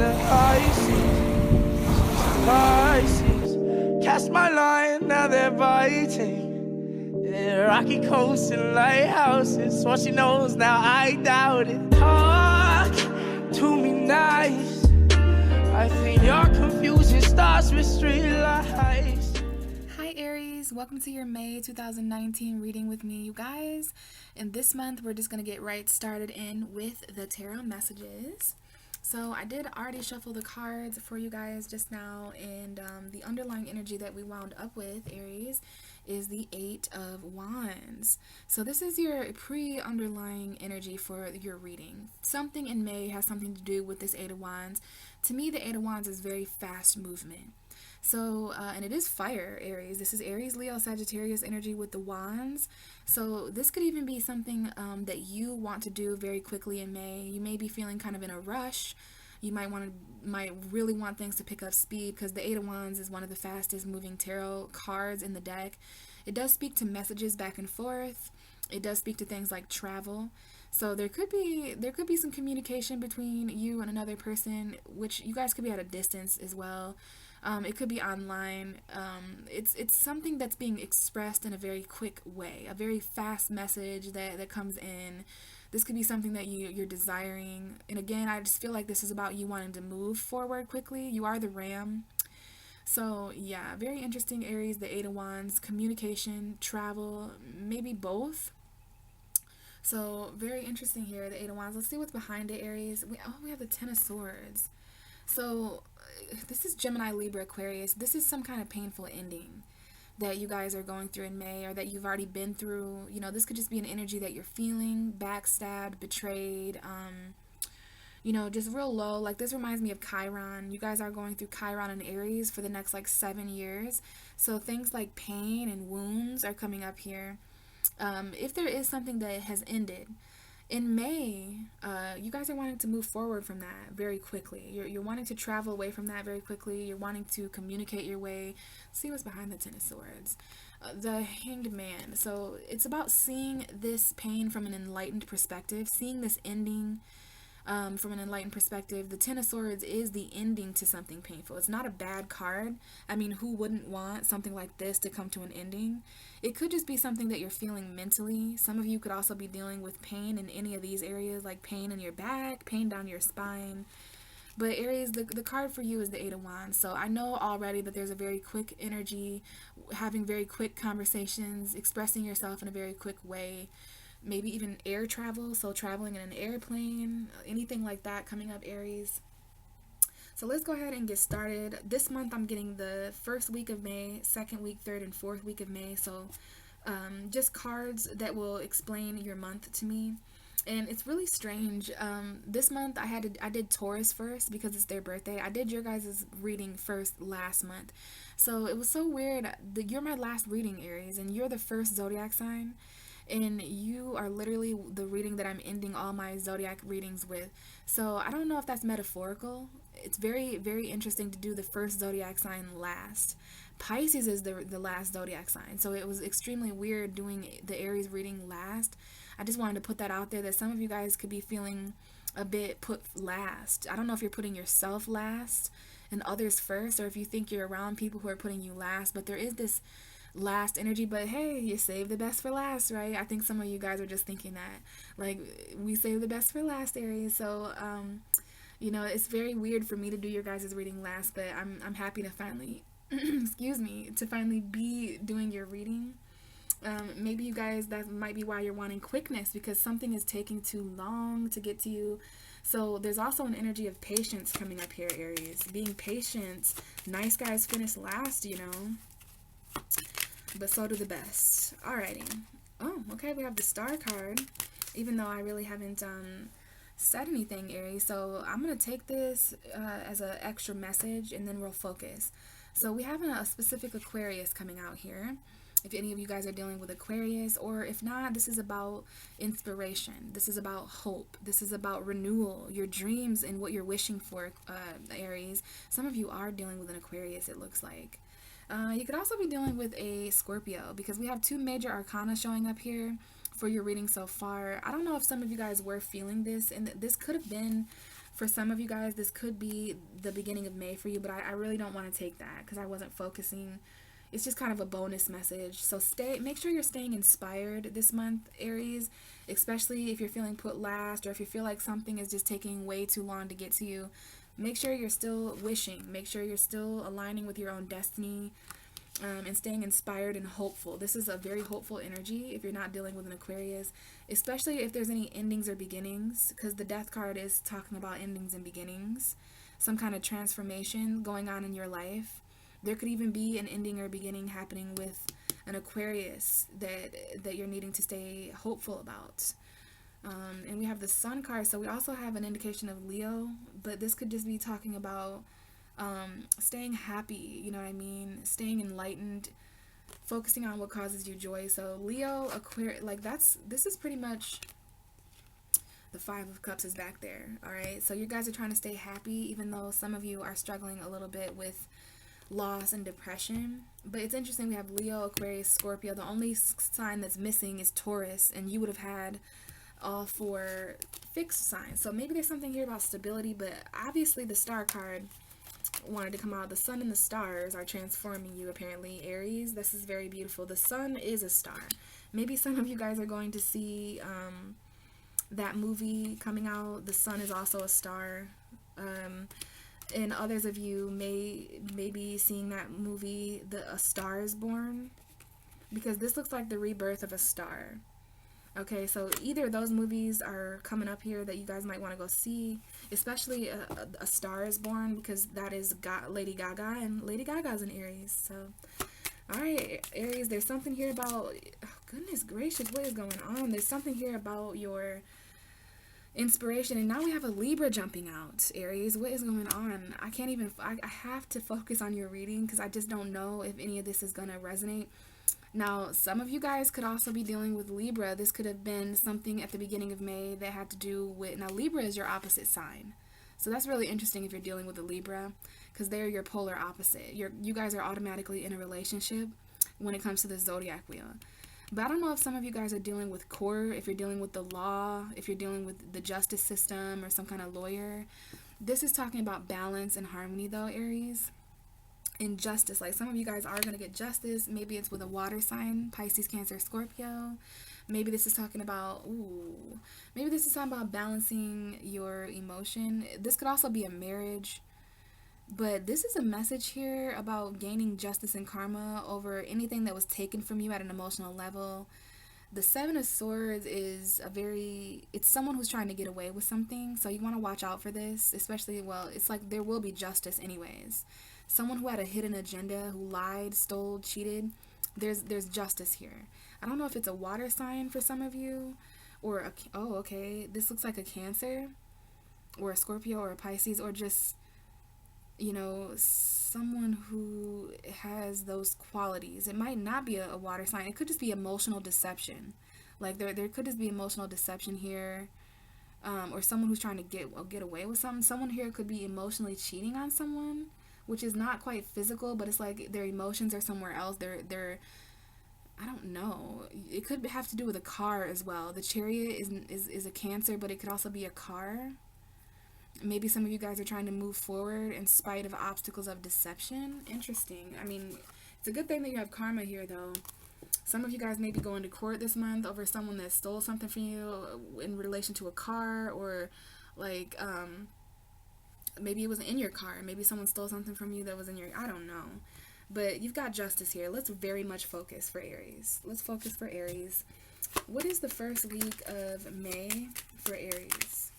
the high seas. Pisces, cast my line, now they're biting. Yeah, rocky coasts and lighthouses. What she knows now, I doubt it. Talk to me nice. I think your confusion starts with street lights. Hi Aries, welcome to your May 2019 reading with me, you guys. And this month we're just going to get right started in with the tarot messages. So I did already shuffle the cards for you guys just now, and the underlying energy that we wound up with, Aries, is the Eight of Wands. So this is your pre-underlying energy for your reading. Something in May has something to do with this Eight of Wands. To me, the Eight of Wands is very fast movement. So, and it is fire, Aries. This is Aries, Leo, Sagittarius energy with the wands. So this could even be something that you want to do very quickly in May. You may be feeling kind of in a rush. You might really want things to pick up speed, because the Eight of Wands is one of the fastest moving tarot cards in the deck. It does speak to messages back and forth. It does speak to things like travel. So there could be some communication between you and another person, which you guys could be at a distance as well. It could be online. It's something that's being expressed in a very quick way, a very fast message that comes in. This could be something that you're desiring. And again, I just feel like this is about you wanting to move forward quickly. You are the ram. So yeah, very interesting, Aries, the Eight of Wands, communication, travel, maybe both. So very interesting here, the Eight of Wands. Let's see what's behind it, Aries. We have the Ten of Swords. So this is Gemini, Libra, Aquarius. This is some kind of painful ending that you guys are going through in May, or that you've already been through. You know, this could just be an energy that you're feeling, backstabbed, betrayed, just real low. Like, this reminds me of Chiron. You guys are going through Chiron and Aries for the next 7 years. So things like pain and wounds are coming up here. If there is something that has ended in May, you guys are wanting to move forward from that very quickly. You're wanting to travel away from that very quickly. You're wanting to communicate your way. See what's behind the Ten of Swords. The Hanged Man. So it's about seeing this pain from an enlightened perspective, seeing this ending from an enlightened perspective. The Ten of Swords is the ending to something painful. It's not a bad card. I mean, who wouldn't want something like this to come to an ending? It could just be something that you're feeling mentally. Some of you could also be dealing with pain in any of these areas, like pain in your back, pain down your spine. But Aries, the card for you is the Eight of Wands. So I know already that there's a very quick energy, having very quick conversations, expressing yourself in a very quick way. Maybe even air travel, so traveling in an airplane, anything like that coming up, Aries. So let's go ahead and get started. This month I'm getting the first week of May, second week, third and fourth week of May. So just cards that will explain your month to me. And it's really strange. This month I did Taurus first because it's their birthday. I did your guys' reading first last month. So it was so weird. You're my last reading, Aries, and you're the first zodiac sign. And you are literally the reading that I'm ending all my zodiac readings with. So I don't know if that's metaphorical. It's very, very interesting to do the first zodiac sign last. Pisces is the last zodiac sign. So it was extremely weird doing the Aries reading last. I just wanted to put that out there, that some of you guys could be feeling a bit put last. I don't know if you're putting yourself last and others first, or if you think you're around people who are putting you last. But there is this last energy. But hey, you save the best for last, right? I think some of you guys are just thinking that, like, we save the best for last, Aries. So it's very weird for me to do your guys' reading last, but I'm happy to finally excuse me, to finally be doing your reading. Maybe you guys, that might be why you're wanting quickness, because something is taking too long to get to you. So there's also an energy of patience coming up here, Aries. Being patient. Nice guys finish last, but so do the best. Alrighty. Oh, okay, we have the Star card, even though I really haven't said anything, Aries. So I'm going to take this as an extra message, and then we'll focus. So we have a specific Aquarius coming out here. If any of you guys are dealing with Aquarius, or if not, this is about inspiration. This is about hope. This is about renewal, your dreams and what you're wishing for, Aries. Some of you are dealing with an Aquarius, it looks like. You could also be dealing with a Scorpio, because we have two major arcana showing up here for your reading so far. I don't know if some of you guys were feeling this, and this could have been For some of you guys, this could be the beginning of May for you, but I really don't want to take that because I wasn't focusing. It's just kind of a bonus message. So make sure you're staying inspired this month, Aries, especially if you're feeling put last or if you feel like something is just taking way too long to get to you. Make sure you're still wishing. Make sure you're still aligning with your own destiny, and staying inspired and hopeful. This is a very hopeful energy if you're not dealing with an Aquarius, especially if there's any endings or beginnings, because the Death card is talking about endings and beginnings, some kind of transformation going on in your life. There could even be an ending or beginning happening with an Aquarius that you're needing to stay hopeful about. And we have the Sun card, so we also have an indication of Leo, but this could just be talking about staying happy, you know what I mean? Staying enlightened, focusing on what causes you joy. So Leo, Aquarius, like this is pretty much the Five of Cups is back there, all right? So you guys are trying to stay happy, even though some of you are struggling a little bit with loss and depression. But it's interesting, we have Leo, Aquarius, Scorpio. The only sign that's missing is Taurus, and you would have had all 4 fixed signs. So maybe there's something here about stability, but obviously the Star card wanted to come out. The sun and the stars are transforming you, apparently, Aries. This is very beautiful. The sun is a star. Maybe some of you guys are going to see that movie coming out. The sun is also a star. And others of you may be seeing that movie, A Star is Born, because this looks like the rebirth of a star. Okay, so either of those movies are coming up here that you guys might want to go see, especially a Star is Born, because that is Lady Gaga, and Lady Gaga's an Aries. So, alright, Aries, there's something here about, oh, goodness gracious, what is going on? There's something here about your inspiration, and now we have a Libra jumping out, Aries. What is going on? I can't even, I have to focus on your reading because I just don't know if any of this is going to resonate. Now, some of you guys could also be dealing with Libra. This could have been something at the beginning of May that had to do with... Now, Libra is your opposite sign. So that's really interesting if you're dealing with a Libra, because they're your polar opposite. You guys are automatically in a relationship when it comes to the zodiac wheel. But I don't know if some of you guys are dealing with court, if you're dealing with the law, if you're dealing with the justice system or some kind of lawyer. This is talking about balance and harmony, though, Aries. And justice, like some of you guys are going to get justice. Maybe it's with a water sign, Pisces, Cancer, Scorpio. Maybe this is talking about, maybe this is talking about balancing your emotion. This could also be a marriage. But this is a message here about gaining justice and karma over anything that was taken from you at an emotional level. The Seven of Swords is it's someone who's trying to get away with something. So you want to watch out for this, especially, well, it's like there will be justice anyways. Someone who had a hidden agenda, who lied, stole, cheated, there's justice here. I don't know if it's a water sign for some of you, or okay, this looks like a Cancer, or a Scorpio, or a Pisces, or just, someone who has those qualities. It might not be a water sign. It could just be emotional deception. Like there could just be emotional deception here, or someone who's trying to get away with something. Someone here could be emotionally cheating on someone, which is not quite physical, but it's like their emotions are somewhere else. They're I don't know. It could have to do with a car as well. The Chariot is a Cancer, but it could also be a car. Maybe some of you guys are trying to move forward in spite of obstacles of deception. Interesting. I mean, it's a good thing that you have karma here, though. Some of you guys may be going to court this month over someone that stole something from you in relation to a car, or like maybe it was in your car. Maybe someone stole something from you that was in your... I don't know. But you've got justice here. Let's very much focus for Aries. Let's focus for Aries. What is the first week of May for Aries?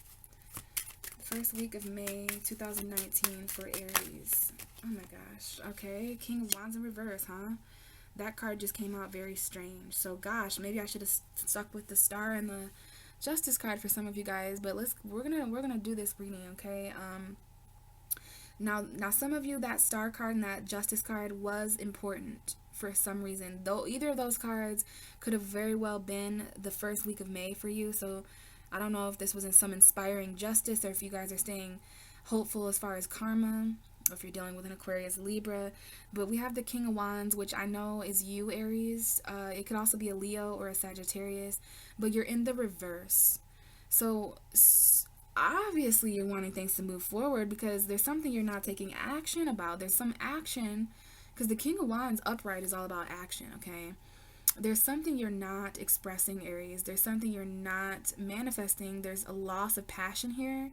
First week of May 2019 for Aries. Oh my gosh. Okay. King of Wands in reverse, huh? That card just came out very strange. So gosh, maybe I should have stuck with the Star and the Justice card for some of you guys, but we're gonna do this reading, okay? Now some of you, that Star card and that Justice card was important for some reason. Though either of those cards could have very well been the first week of May for you. So I don't know if this was in some inspiring justice, or if you guys are staying hopeful as far as karma, or if you're dealing with an Aquarius, Libra. But we have the King of Wands, which I know is you, Aries. It could also be a Leo or a Sagittarius, but you're in the reverse. So obviously you're wanting things to move forward because there's something you're not taking action about. There's some action, because the King of Wands upright is all about action, okay? There's something you're not expressing, Aries. There's something you're not manifesting. There's a loss of passion here,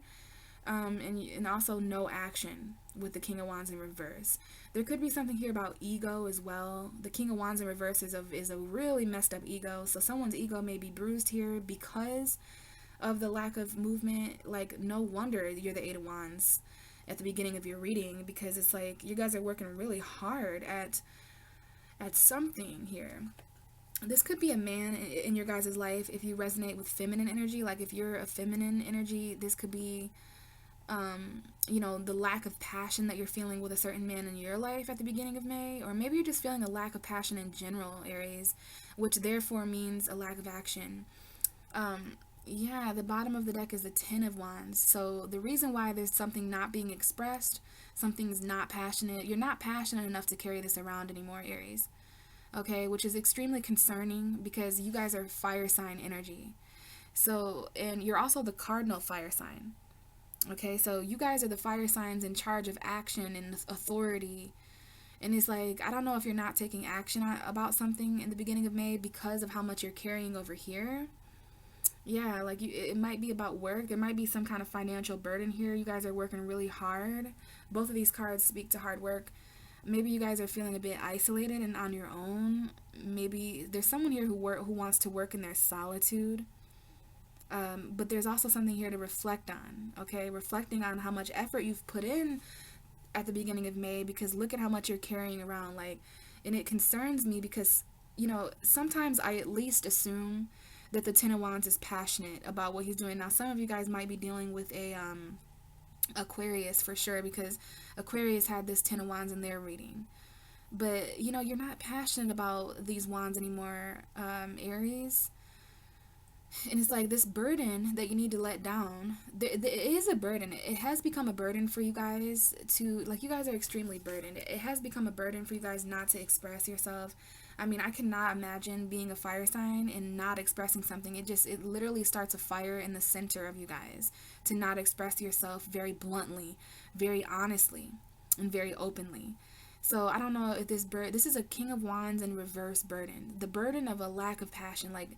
and also no action with the King of Wands in reverse. There could be something here about ego as well. The King of Wands in reverse is a really messed up ego. So someone's ego may be bruised here because of the lack of movement. Like, no wonder you're the Eight of Wands at the beginning of your reading, because it's like you guys are working really hard at something here. This could be a man in your guys' life if you resonate with feminine energy. Like, if you're a feminine energy, this could be you know, the lack of passion that you're feeling with a certain man in your life at the beginning of May. Or maybe you're just feeling a lack of passion in general, Aries, which therefore means a lack of action. Yeah, the bottom of the deck is the Ten of Wands. So the reason why there's something not being expressed, something's not passionate, you're not passionate enough to carry this around anymore, Aries. Okay, which is extremely concerning because you guys are fire sign energy. So, and you're also the cardinal fire sign. Okay, so you guys are the fire signs in charge of action and authority. And it's like, I don't know if you're not taking action about something in the beginning of May because of how much you're carrying over here. Yeah, like it might be about work. There might be some kind of financial burden here. You guys are working really hard. Both of these cards speak to hard work. Maybe you guys are feeling a bit isolated and on your own. Maybe there's someone here who wants to work in their solitude. But there's also something here to reflect on, okay? Reflecting on how much effort you've put in at the beginning of May, because look at how much you're carrying around, like, and it concerns me because, you know, sometimes I at least assume that the Ten of Wands is passionate about what he's doing. Now, some of you guys might be dealing with a Aquarius for sure, because Aquarius had this Ten of Wands in their reading. But, you know, you're not passionate about these wands anymore, Aries. And it's like this burden that you need to let down. It is a burden. It has become a burden for you guys to, like, you guys are extremely burdened. It has become a burden for you guys not to express yourself. I mean, I cannot imagine being a fire sign and not expressing something. It literally starts a fire in the center of you guys to not express yourself very bluntly, very honestly, and very openly. So I don't know if this is a King of Wands in reverse burden. The burden of a lack of passion, like,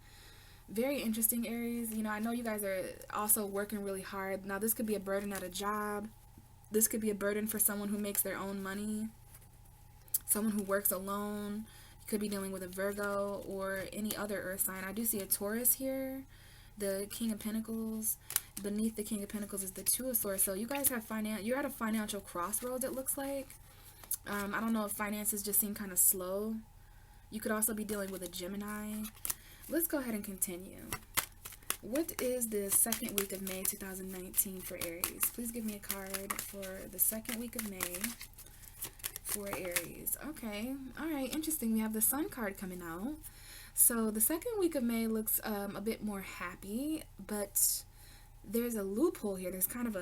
very interesting, Aries. You know, I know you guys are also working really hard. Now, this could be a burden at a job. This could be a burden for someone who makes their own money, someone who works alone. You could be dealing with a Virgo or any other earth sign. I do see a Taurus here, the King of Pentacles. Beneath the King of Pentacles is the Two of Swords. So you guys have you're at a financial crossroads, it looks like. I don't know if finances just seem kind of slow. You could also be dealing with a Gemini. Let's go ahead and continue. What is the second week of May 2019 for Aries? Please give me a card for the second week of May for Aries. Okay. All right. Interesting. We have the Sun card coming out. So the second week of May looks a bit more happy, but there's a loophole here. There's kind of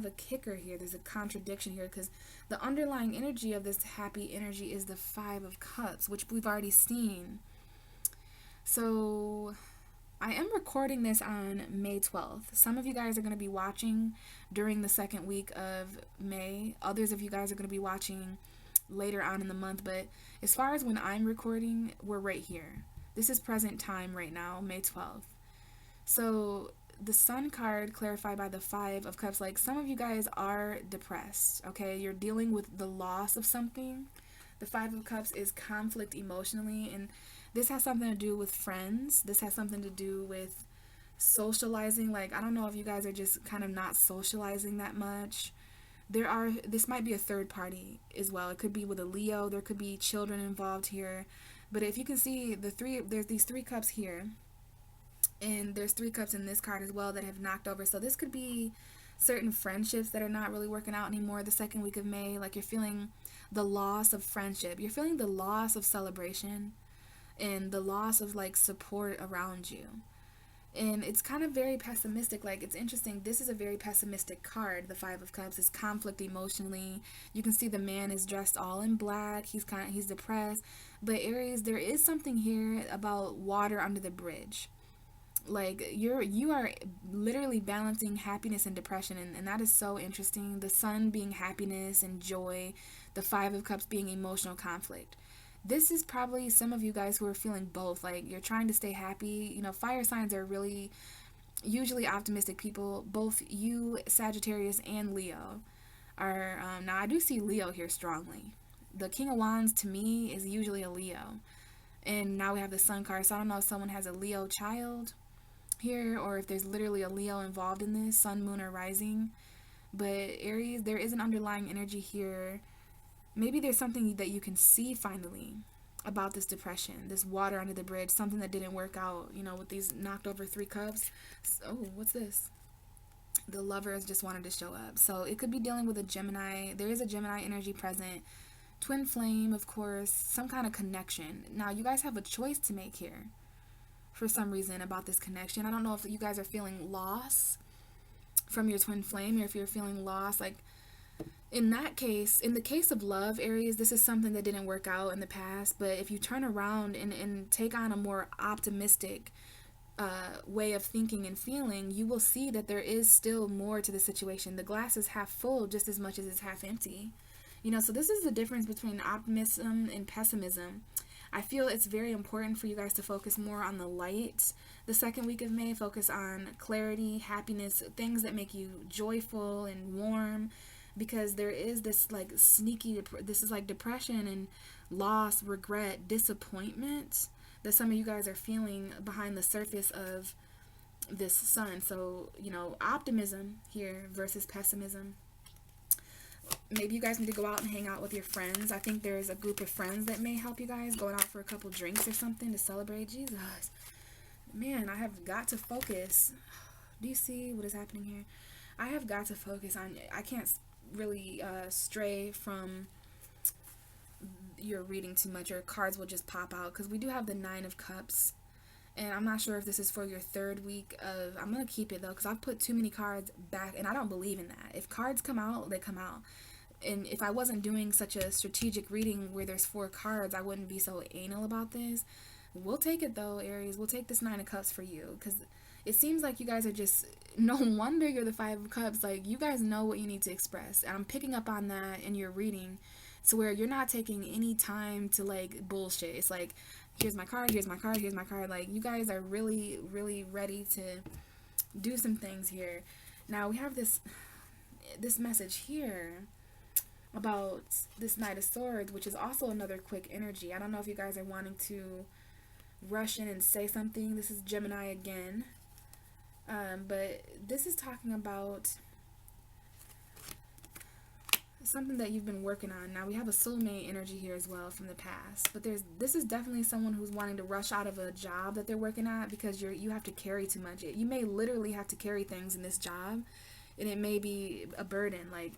a kicker here. There's a contradiction here, because the underlying energy of this happy energy is the Five of Cups, which we've already seen. So I am recording this on May 12th. Some of you guys are going to be watching during the second week of May. Others of you guys are going to be watching later on in the month. But as far as when I'm recording, we're right here. This is present time right now, May 12th. So the Sun card clarified by the Five of Cups, like, some of you guys are depressed, okay? You're dealing with the loss of something. The Five of Cups is conflict emotionally, and this has something to do with friends. This has something to do with socializing. Like, I don't know if you guys are just kind of not socializing that much. This might be a third party as well. It could be with a Leo. There could be children involved here. But if you can see there's these three cups here. And there's three cups in this card as well that have knocked over. So this could be certain friendships that are not really working out anymore the second week of May. Like, you're feeling the loss of friendship. You're feeling the loss of celebration. And the loss of, like, support around you. And it's kind of very pessimistic. Like, it's interesting. This is a very pessimistic card. The Five of Cups is conflict emotionally. You can see the man is dressed all in black. He's depressed. But Aries, there is something here about water under the bridge. Like you are literally balancing happiness and depression, and that is so interesting. The sun being happiness and joy, the Five of Cups being emotional conflict. This is probably some of you guys who are feeling both. Like, you're trying to stay happy. You know, fire signs are really usually optimistic people. Both you, Sagittarius, and Leo are, now I do see Leo here strongly. The King of Wands to me is usually a Leo. And now we have the Sun card, so I don't know if someone has a Leo child here, or if there's literally a Leo involved in this, Sun, Moon, or Rising. But Aries, there is an underlying energy here. Maybe there's something that you can see finally about this depression, this water under the bridge, something that didn't work out, you know, with these knocked over 3 cups. Oh, what's this? The Lovers just wanted to show up. So it could be dealing with a Gemini. There is a Gemini energy present. Twin flame, of course, some kind of connection. Now, you guys have a choice to make here for some reason about this connection. I don't know if you guys are feeling loss from your twin flame, or if you're feeling lost. Like, in that case, in the case of love, Aries, this is something that didn't work out in the past. But if you turn around and take on a more optimistic way of thinking and feeling, you will see that there is still more to the situation. The glass is half full just as much as it's half empty. You know, so this is the difference between optimism and pessimism. I feel it's very important for you guys to focus more on the light the second week of May. Focus on clarity, happiness, things that make you joyful and warm, because there is this like sneaky, this is like depression and loss, regret, disappointment that some of you guys are feeling behind the surface of this sun. So, you know, optimism here versus pessimism. Maybe you guys need to go out and hang out with your friends. I think there's a group of friends that may help you guys, going out for a couple drinks or something to celebrate. Jesus, man, I have got to focus. Do you see what is happening here? I have got to focus on, I can't really stray from your reading too much, or cards will just pop out, because we do have the Nine of Cups. And I'm not sure if this is for your 3rd week of, I'm going to keep it though, because I've put too many cards back, and I don't believe in that. If cards come out, they come out. And if I wasn't doing such a strategic reading where there's 4 cards, I wouldn't be so anal about this. We'll take it though, Aries. We'll take this 9 of Cups for you, because it seems like you guys are just, no wonder you're the 5 of Cups. Like, you guys know what you need to express. And I'm picking up on that in your reading, to where you're not taking any time to like bullshit. It's like, here's my card, here's my card, here's my card. Like, you guys are really, really ready to do some things here. Now we have this message here about this Knight of Swords, which is also another quick energy. I don't know if you guys are wanting to rush in and say something. This is Gemini again. But this is talking about something that you've been working on. Now we have a soulmate energy here as well from the past, but this is definitely someone who's wanting to rush out of a job that they're working at, because you have to carry too much. You may literally have to carry things in this job, and it may be a burden. Like,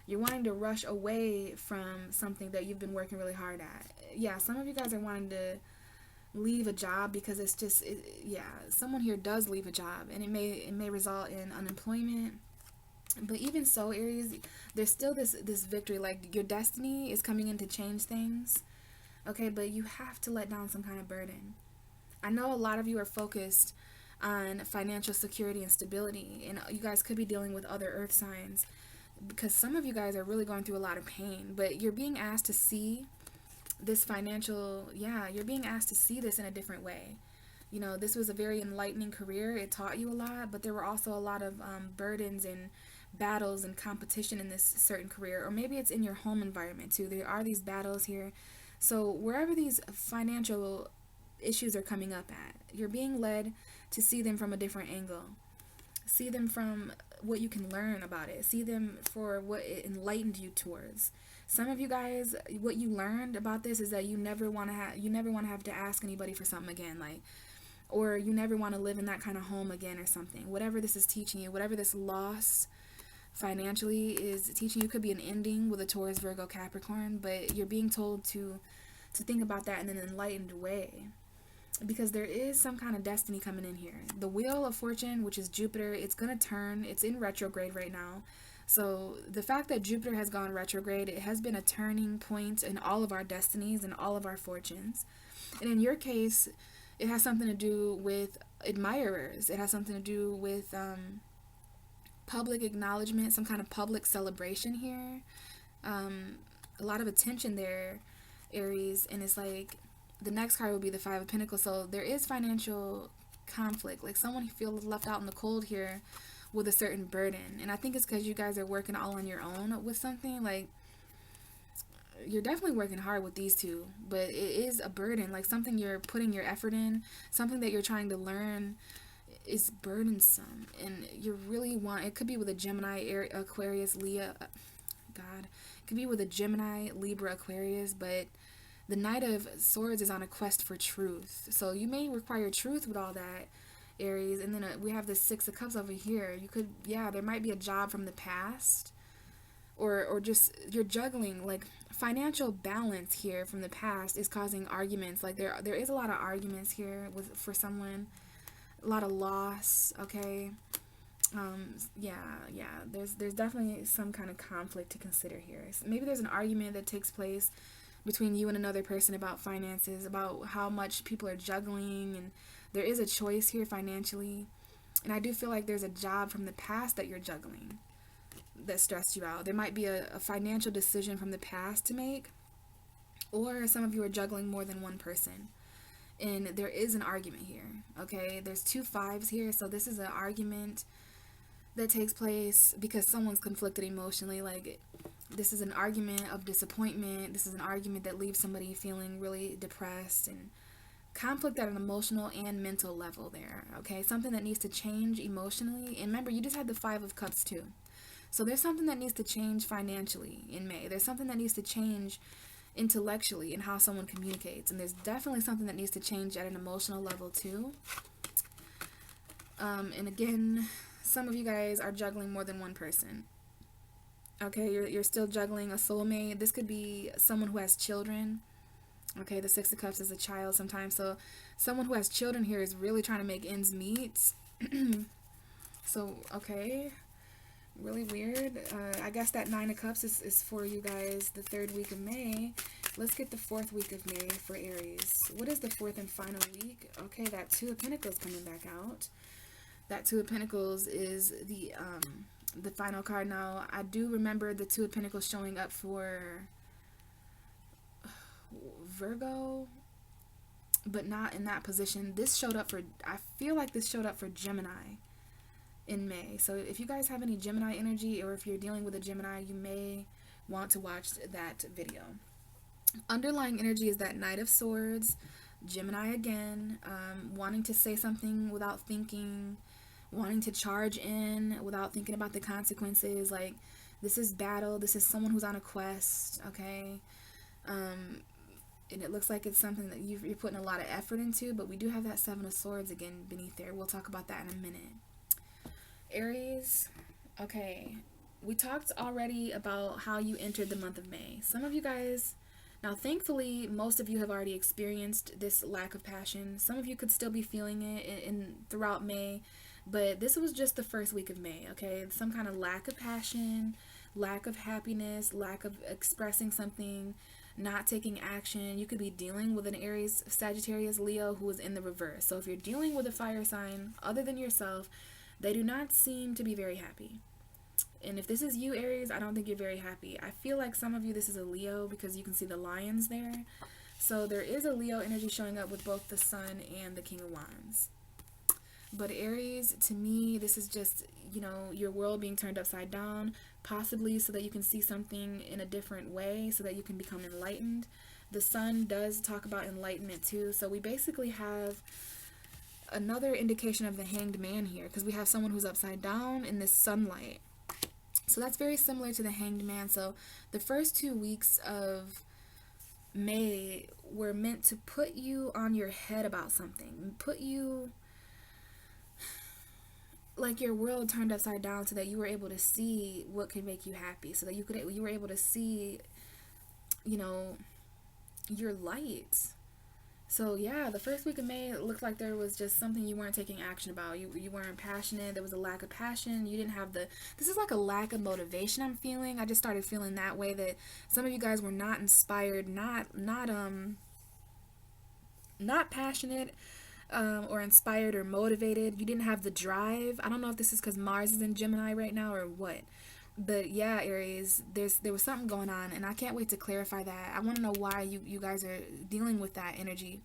you're wanting to rush away from something that you've been working really hard at. Yeah, some of you guys are wanting to leave a job because it's just, yeah, someone here does leave a job, and it may result in unemployment. But even so, Aries, there's still this victory. Like, your destiny is coming in to change things, okay? But you have to let down some kind of burden. I know a lot of you are focused on financial security and stability, and you guys could be dealing with other earth signs, because some of you guys are really going through a lot of pain. But you're being asked to see this financial, you're being asked to see this in a different way. You know, this was a very enlightening career. It taught you a lot, but there were also a lot of burdens and battles and competition in this certain career. Or maybe it's in your home environment too. There are these battles here. So wherever these financial issues are coming up at, you're being led to see them from a different angle. See them from what you can learn about it. See them for what it enlightened you towards. Some of you guys, what you learned about this is that you never want to have to ask anybody for something again, like, or you never want to live in that kind of home again or something. Whatever this is teaching you, whatever this loss financially is teaching you, could be an ending with a Taurus, Virgo, Capricorn, but you're being told to think about that in an enlightened way, because there is some kind of destiny coming in here. The Wheel of Fortune, which is Jupiter, it's going to turn. It's in retrograde right now. So the fact that Jupiter has gone retrograde, it has been a turning point in all of our destinies and all of our fortunes. And in your case, it has something to do with admirers. It has something to do with public acknowledgement, some kind of public celebration here. A lot of attention there, Aries. And it's like the next card will be the Five of Pentacles. So there is financial conflict. Like someone feels left out in the cold here with a certain burden. And I think it's because you guys are working all on your own with something. Like, you're definitely working hard with these two, but it is a burden. Like something you're putting your effort in, something that you're trying to learn is burdensome. And you really want, it could be with a Gemini, Aquarius, Leo, God, it could be with a Gemini, Libra, Aquarius, but the Knight of Swords is on a quest for truth. So you may require truth with all that, Aries. And then we have the Six of Cups over here. You could, yeah, there might be a job from the past, or just you're juggling. Like financial balance here from the past is causing arguments. Like there is a lot of arguments here for someone, a lot of loss. Okay, yeah, there's definitely some kind of conflict to consider here. So maybe there's an argument that takes place between you and another person about finances, about how much people are juggling, and there is a choice here financially. And I do feel like there's a job from the past that you're juggling that stressed you out. There might be a financial decision from the past to make, or some of you are juggling more than one person. And there is an argument here, okay? There's two fives here, so this is an argument that takes place because someone's conflicted emotionally. Like, this is an argument of disappointment. This is an argument that leaves somebody feeling really depressed, and conflict at an emotional and mental level there, okay? Something that needs to change emotionally. And remember, you just had the Five of Cups too. So there's something that needs to change financially in May. There's something that needs to change intellectually in how someone communicates. And there's definitely something that needs to change at an emotional level too. And again, some of you guys are juggling more than one person. Okay, you're still juggling a soulmate. This could be someone who has children. Okay, the Six of Cups is a child sometimes. So someone who has children here is really trying to make ends meet. So, okay. Really weird. I guess that Nine of Cups is for you guys the third week of May. Let's get the fourth week of May for Aries. What is the fourth and final week? Okay, that Two of Pentacles coming back out. That Two of Pentacles is the final card. Now, I do remember the Two of Pentacles showing up for Virgo, but not in that position. This showed up for, I feel like this showed up for Gemini in May. So if you guys have any Gemini energy, or if you're dealing with a Gemini, you may want to watch that video. Underlying energy is that Knight of Swords, Gemini again, wanting to say something without thinking, wanting to charge in without thinking about the consequences. Like, this is battle. This is someone who's on a quest, okay? And it looks like it's something that you're putting a lot of effort into, but we do have that Seven of Swords again beneath there. We'll talk about that in a minute. Aries, okay, we talked already about how you entered the month of May. Some of you guys, now thankfully, most of you have already experienced this lack of passion. Some of you could still be feeling it throughout May, but this was just the first week of May, okay? Some kind of lack of passion, lack of happiness, lack of expressing something, not taking action. You could be dealing with an Aries, Sagittarius, Leo who is in the reverse. So if you're dealing with a fire sign other than yourself, they do not seem to be very happy. And if this is you, Aries, I don't think you're very happy. I feel like some of you, this is a Leo because you can see the lions there. So there is a Leo energy showing up with both the Sun and the King of Wands. But Aries, to me, this is just, you know, your world being turned upside down, possibly so that you can see something in a different way, so that you can become enlightened. The Sun does talk about enlightenment too. So we basically have another indication of the Hanged Man here, because we have someone who's upside down in this sunlight. So that's very similar to the Hanged Man. So the first 2 weeks of May were meant to put you on your head about something, put you, like, your world turned upside down, so that you were able to see what could make you happy, so that you were able to see, you know, your light. So yeah, the first week of May, it looked like there was just something you weren't taking action about. You weren't passionate. There was a lack of passion. You didn't have this is like a lack of motivation I'm feeling. I just started feeling that way, that some of you guys were not inspired, not passionate or inspired or motivated. You didn't have the drive. I don't know if this is because Mars is in Gemini right now or what. But yeah, Aries, there was something going on, and I can't wait to clarify that. I want to know why you guys are dealing with that energy.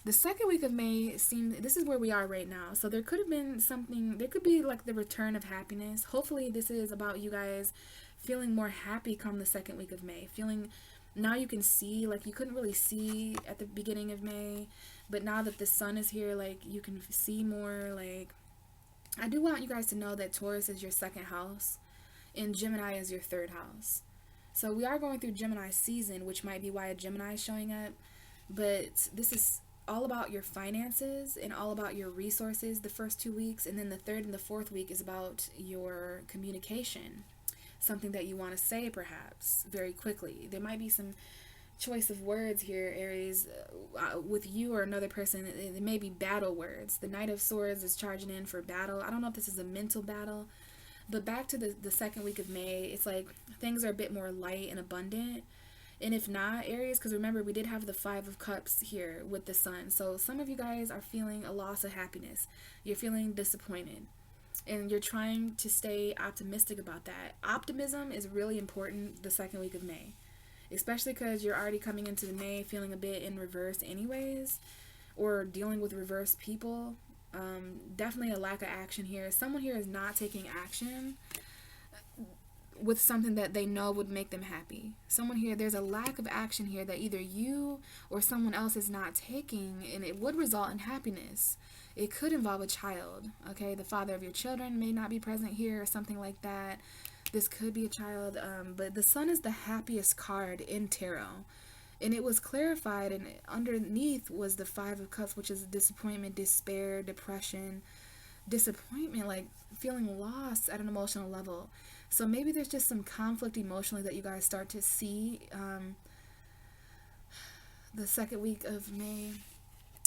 The second week of May seemed, this is where we are right now. So there could have been something, there could be like the return of happiness. Hopefully this is about you guys feeling more happy come the second week of May. Feeling, now you can see, like you couldn't really see at the beginning of May, but now that the sun is here, like you can see more. Like, I do want you guys to know that Taurus is your second house and Gemini is your third house. So we are going through Gemini season, which might be why a Gemini is showing up. But this is all about your finances and all about your resources the first 2 weeks, and then the third and the fourth week is about your communication, something that you want to say perhaps very quickly. There might be some choice of words here, Aries, with you or another person. It may be battle words. The Knight of Swords is charging in for battle. I don't know if this is a mental battle, but back to the second week of May, it's like things are a bit more light and abundant. And if not, Aries, because remember, we did have the Five of Cups here with the Sun. So some of you guys are feeling a loss of happiness. You're feeling disappointed. And you're trying to stay optimistic about that. Optimism is really important the second week of May. Especially because you're already coming into the May feeling a bit in reverse anyways. Or dealing with reverse people. Definitely a lack of action here. Someone here is not taking action with something that they know would make them happy. Someone here, there's a lack of action here that either you or someone else is not taking, and it would result in happiness. It could involve a child, okay? The father of your children may not be present here or something like that. This could be a child, but the Sun is the happiest card in tarot. And it was clarified, and underneath was the Five of Cups, which is disappointment, despair, depression, disappointment, like feeling lost at an emotional level. So maybe there's just some conflict emotionally that you guys start to see the second week of May.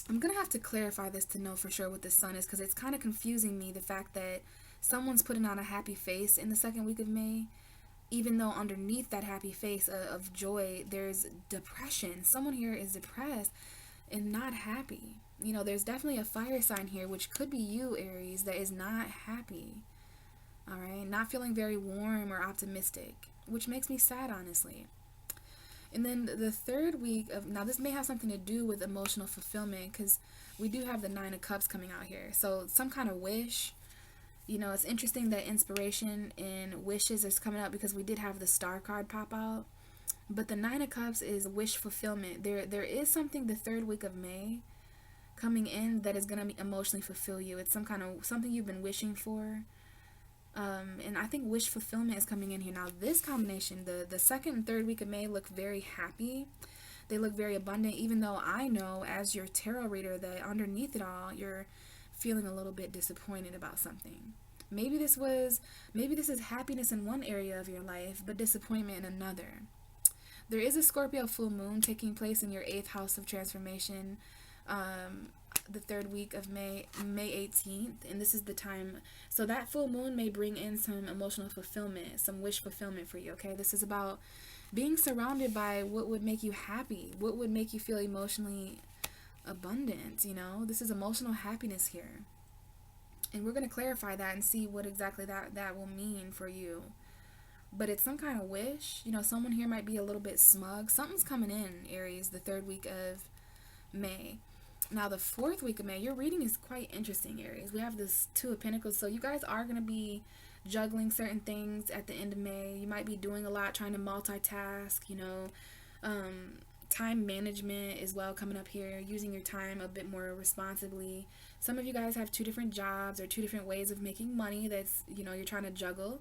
I'm going to have to clarify this to know for sure what the Sun is, because it's kind of confusing me, the fact that someone's putting on a happy face in the second week of May, even though underneath that happy face of joy, there's depression. Someone here is depressed and not happy. You know, there's definitely a fire sign here, which could be you, Aries, that is not happy. All right, not feeling very warm or optimistic, which makes me sad, honestly. And then the third week of, now this may have something to do with emotional fulfillment, because we do have the Nine of Cups coming out here. So some kind of wish. You know, it's interesting that inspiration and wishes is coming up, because we did have the Star card pop out. But the Nine of Cups is wish fulfillment. There is something the third week of May coming in that is going to emotionally fulfill you. It's some kind of something you've been wishing for. And I think wish fulfillment is coming in here. Now this combination, the second and third week of May look very happy. They look very abundant, even though I know as your tarot reader that underneath it all, you're feeling a little bit disappointed about something. Maybe this is happiness in one area of your life, but disappointment in another. There is a Scorpio full moon taking place in your 8th house of transformation. The third week of May 18th, and this is the time, so that full moon may bring in some emotional fulfillment, some wish fulfillment for you, okay? This is about being surrounded by what would make you happy, what would make you feel emotionally abundant, you know? This is emotional happiness here. And we're going to clarify that and see what exactly that will mean for you. But it's some kind of wish. You know, someone here might be a little bit smug. Something's coming in, Aries, the third week of May. Now, the fourth week of May, your reading is quite interesting, Aries. We have this Two of Pentacles, so you guys are going to be juggling certain things at the end of May. You might be doing a lot, trying to multitask, you know. Time management as well coming up here, using your time a bit more responsibly. Some of you guys have 2 different jobs or 2 different ways of making money that's, you know, you're trying to juggle.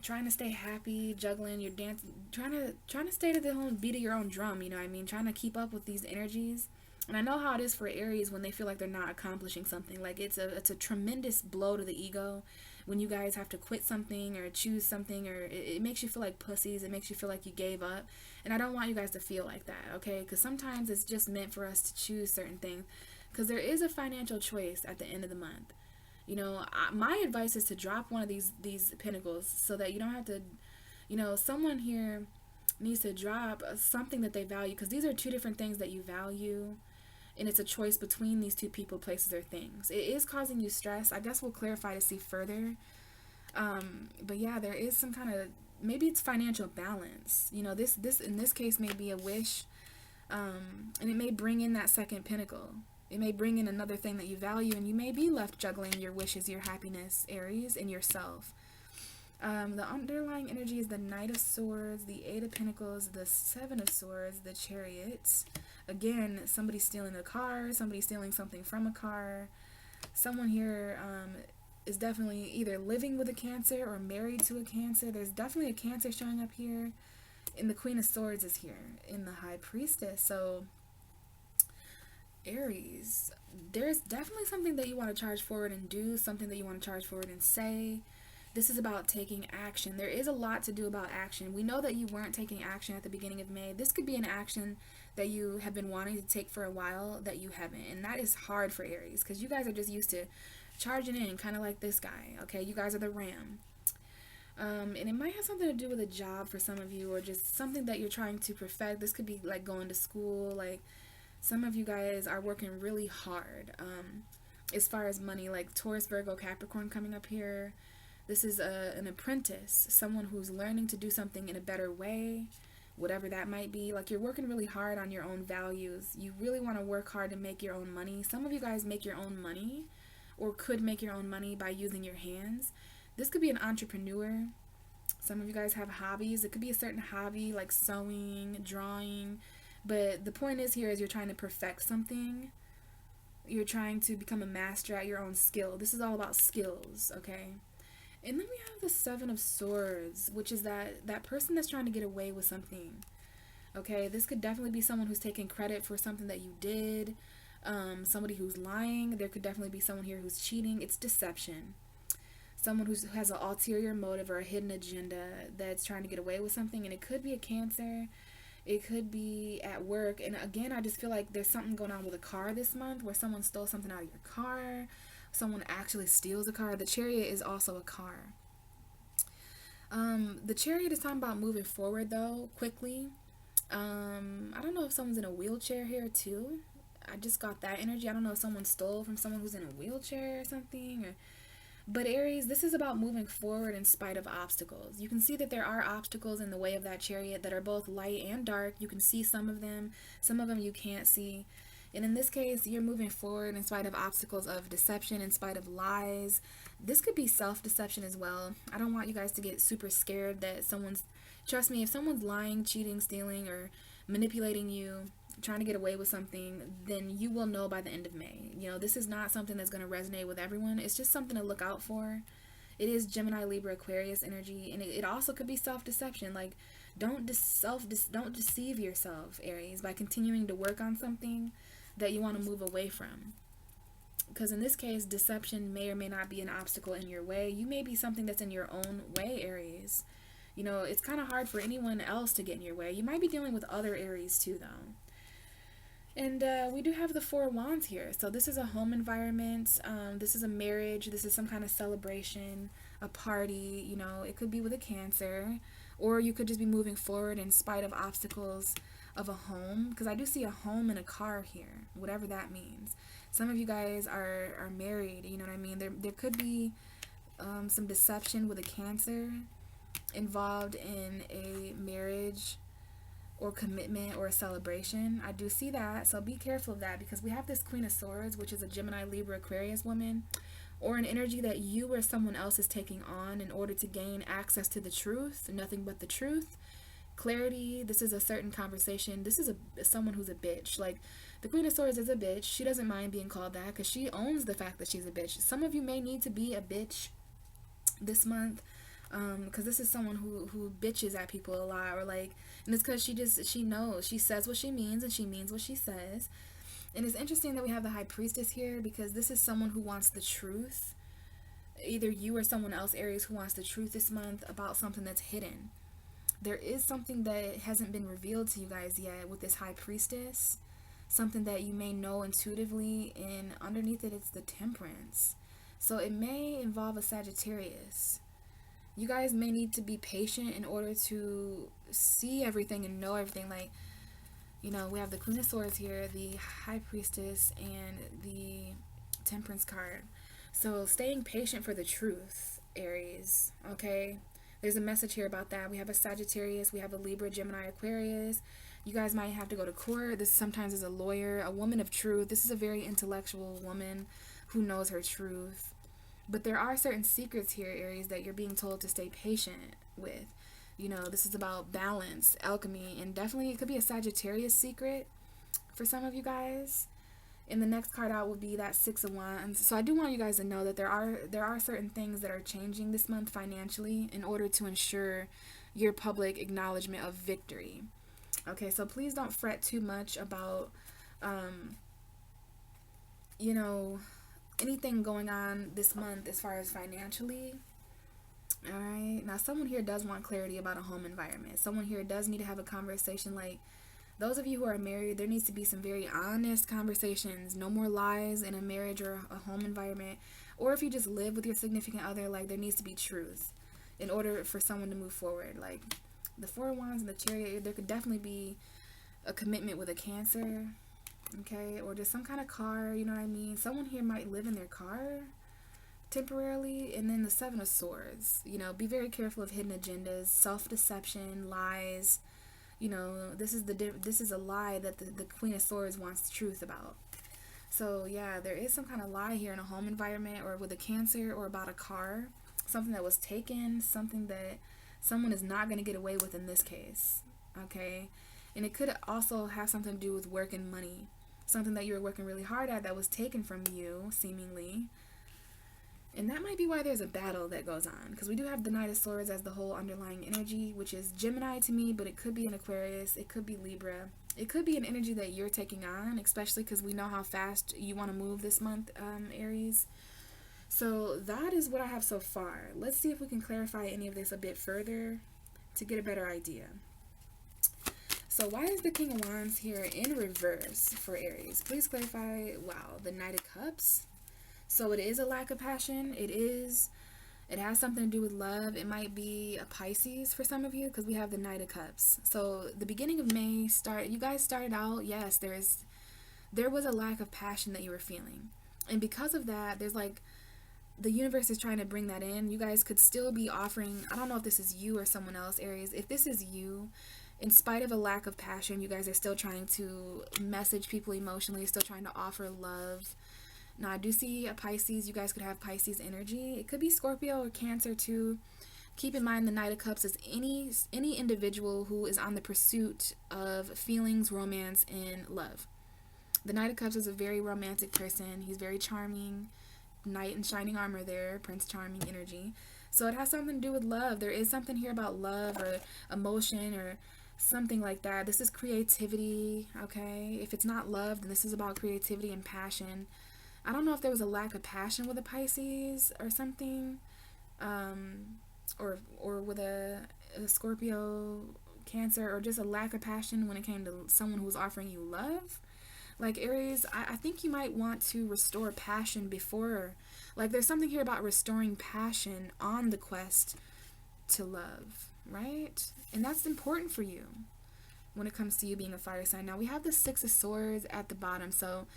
Trying to stay happy, juggling, you're dancing, trying to stay to the whole beat of your own drum, you know what I mean? Trying to keep up with these energies. And I know how it is for Aries when they feel like they're not accomplishing something. Like it's a tremendous blow to the ego when you guys have to quit something or choose something, or it makes you feel like pussies. It makes you feel like you gave up. And I don't want you guys to feel like that, okay? Because sometimes it's just meant for us to choose certain things, because there is a financial choice at the end of the month. You know, my advice is to drop one of these pentacles so that you don't have to, you know, someone here needs to drop something that they value, because these are 2 different things that you value. and it's a choice between these two people, places, or things. It is causing you stress. I guess we'll clarify to see further. But yeah, there is some kind of, maybe it's financial balance. You know, this in this case may be a wish, and it may bring in that second pinnacle. It may bring in another thing that you value, and you may be left juggling your wishes, your happiness, Aries, and yourself. The underlying energy is the Knight of Swords, the Eight of Pentacles, the Seven of Swords, the Chariot. Again, somebody stealing a car, somebody stealing something from a car. Someone here is definitely either living with a Cancer or married to a Cancer. There's definitely a Cancer showing up here. And the Queen of Swords is here in the High Priestess. So, Aries, there's definitely something that you want to charge forward and do, something that you want to charge forward and say. This is about taking action. There is a lot to do about action. We know that you weren't taking action at the beginning of May. This could be an action that you have been wanting to take for a while that you haven't. And that is hard for Aries because you guys are just used to charging in, kind of like this guy. Okay, you guys are the ram. And it might have something to do with a job for some of you, or just something that you're trying to perfect. This could be like going to school. Like some of you guys are working really hard as far as money, like Taurus, Virgo, Capricorn coming up here. This is an apprentice, someone who's learning to do something in a better way, whatever that might be. Like you're working really hard on your own values. You really want to work hard to make your own money. Some of you guys make your own money, or could make your own money by using your hands. This could be an entrepreneur. Some of you guys have hobbies. It could be a certain hobby like sewing, drawing. But the point is here is you're trying to perfect something. You're trying to become a master at your own skill. This is all about skills, okay? And then we have the Seven of Swords, which is that person that's trying to get away with something. Okay, this could definitely be someone who's taking credit for something that you did. Somebody who's lying. There could definitely be someone here who's cheating. It's deception. Someone who has an ulterior motive or a hidden agenda that's trying to get away with something. And it could be a Cancer. It could be at work. And again, I just feel like there's something going on with a car this month where someone stole something out of your car. Someone actually steals a car. The Chariot is also a car. The Chariot is talking about moving forward though, quickly. I don't know if someone's in a wheelchair here too. I just got that energy. I don't know if someone stole from someone who's in a wheelchair or something. But Aries, this is about moving forward in spite of obstacles. You can see that there are obstacles in the way of that Chariot that are both light and dark. You can see some of them you can't see. And in this case, you're moving forward in spite of obstacles of deception, in spite of lies. This could be self-deception as well. I don't want you guys to get super scared that trust me, if someone's lying, cheating, stealing, or manipulating you, trying to get away with something, then you will know by the end of May. You know, this is not something that's going to resonate with everyone. It's just something to look out for. It is Gemini, Libra, Aquarius energy, and it also could be self-deception. Like, don't deceive yourself, Aries, by continuing to work on something that you want to move away from. Because in this case, deception may or may not be an obstacle in your way. You may be something that's in your own way, Aries. You know, it's kind of hard for anyone else to get in your way. You might be dealing with other Aries too, though. And we do have the Four of Wands here. So this is a home environment. This is a marriage. This is some kind of celebration, a party. You know, it could be with a Cancer. Or you could just be moving forward in spite of obstacles of a home. Because I do see a home and a car here, whatever that means. Some of you guys are married. You know what I mean? There could be some deception with a Cancer involved in a marriage or commitment or a celebration. I do see that, so be careful of that, because we have this Queen of Swords, which is a Gemini, Libra, Aquarius woman, or an energy that you or someone else is taking on in order to gain access to the truth, nothing but the truth, clarity. This is a certain conversation. This is someone who's a bitch. Like, the Queen of Swords is a bitch. She doesn't mind being called that because she owns the fact that she's a bitch. Some of you may need to be a bitch this month, because this is someone who bitches at people a lot, or like, and it's because she knows, she says what she means and she means what she says. And it's interesting that we have the High Priestess here, because this is someone who wants the truth. Either you or someone else, Aries, who wants the truth this month about something that's hidden. There is something that hasn't been revealed to you guys yet with this High Priestess, something that you may know intuitively, and underneath it, it's the Temperance. So it may involve a Sagittarius. You guys may need to be patient in order to see everything and know everything. Like, You know, we have the Queen of Swords here, the High Priestess, and the Temperance card. So staying patient for the truth, Aries, okay? There's a message here about that. We have a Sagittarius, we have a Libra, Gemini, Aquarius. You guys might have to go to court. This sometimes is a lawyer, a woman of truth. This is a very intellectual woman who knows her truth. But there are certain secrets here, Aries, that you're being told to stay patient with. You know, this is about balance, alchemy, and definitely it could be a Sagittarius secret for some of you guys. And the next card out will be that Six of Wands. So I do want you guys to know that there are certain things that are changing this month financially in order to ensure your public acknowledgement of victory. Okay, so please don't fret too much about, you know, anything going on this month as far as financially. All right, now someone here does want clarity about a home environment. Someone here does need to have a conversation. Like, those of you who are married, there needs to be some very honest conversations. No more lies in a marriage or a home environment. Or if you just live with your significant other, like, there needs to be truth in order for someone to move forward. Like, the Four of Wands and the Chariot, there could definitely be a commitment with a Cancer, okay? Or just some kind of car, you know what I mean? Someone here might live in their car temporarily. And then the Seven of Swords, you know, be very careful of hidden agendas, self-deception, lies. You know, this is a lie that the Queen of Swords wants the truth about. So yeah, there is some kind of lie here in a home environment or with a Cancer, or about a car, something that was taken, something that someone is not going to get away with in this case, okay? And it could also have something to do with work and money, something that you were working really hard at that was taken from you, seemingly. And that might be why there's a battle that goes on, because we do have the Knight of Swords as the whole underlying energy, which is Gemini to me, but it could be an Aquarius, it could be Libra, it could be an energy that you're taking on, especially because we know how fast you want to move this month, Aries. So that is what I have so far. Let's see if we can clarify any of this a bit further to get a better idea. So why is the King of Wands here in reverse for Aries? Please clarify. Wow, the Knight of Cups. So it is a lack of passion. It has something to do with love. It might be a Pisces for some of you, because we have the Knight of Cups. So the beginning of May, you guys started out, yes, there was a lack of passion that you were feeling. And because of that, there's like, the universe is trying to bring that in. You guys could still be offering, I don't know if this is you or someone else, Aries. If this is you, in spite of a lack of passion, you guys are still trying to message people emotionally, still trying to offer love. Now, I do see a Pisces. You guys could have Pisces energy. It could be Scorpio or Cancer too. Keep in mind the Knight of Cups is any individual who is on the pursuit of feelings, romance, and love. The Knight of Cups is a very romantic person. He's very charming. Knight in shining armor there, Prince Charming energy. So it has something to do with love. There is something here about love or emotion or something like that. This is creativity, okay? If it's not love, then this is about creativity and passion. I don't know if there was a lack of passion with a Pisces or something, or with a Scorpio, Cancer, or just a lack of passion when it came to someone who was offering you love. Like Aries, I think you might want to restore passion before, like there's something here about restoring passion on the quest to love, right? And that's important for you when it comes to you being a fire sign. Now we have the Six of Swords at the bottom, so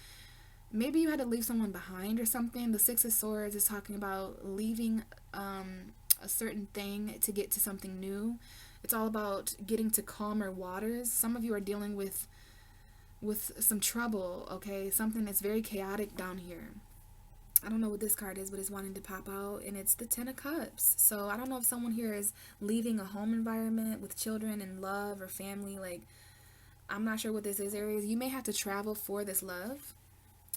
maybe you had to leave someone behind or something. The Six of Swords is talking about leaving a certain thing to get to something new. It's all about getting to calmer waters. Some of you are dealing with some trouble, okay? Something that's very chaotic down here. I don't know what this card is, but it's wanting to pop out, and it's the Ten of Cups. So I don't know if someone here is leaving a home environment with children and love or family. Like, I'm not sure what this is, Aries. You may have to travel for this love.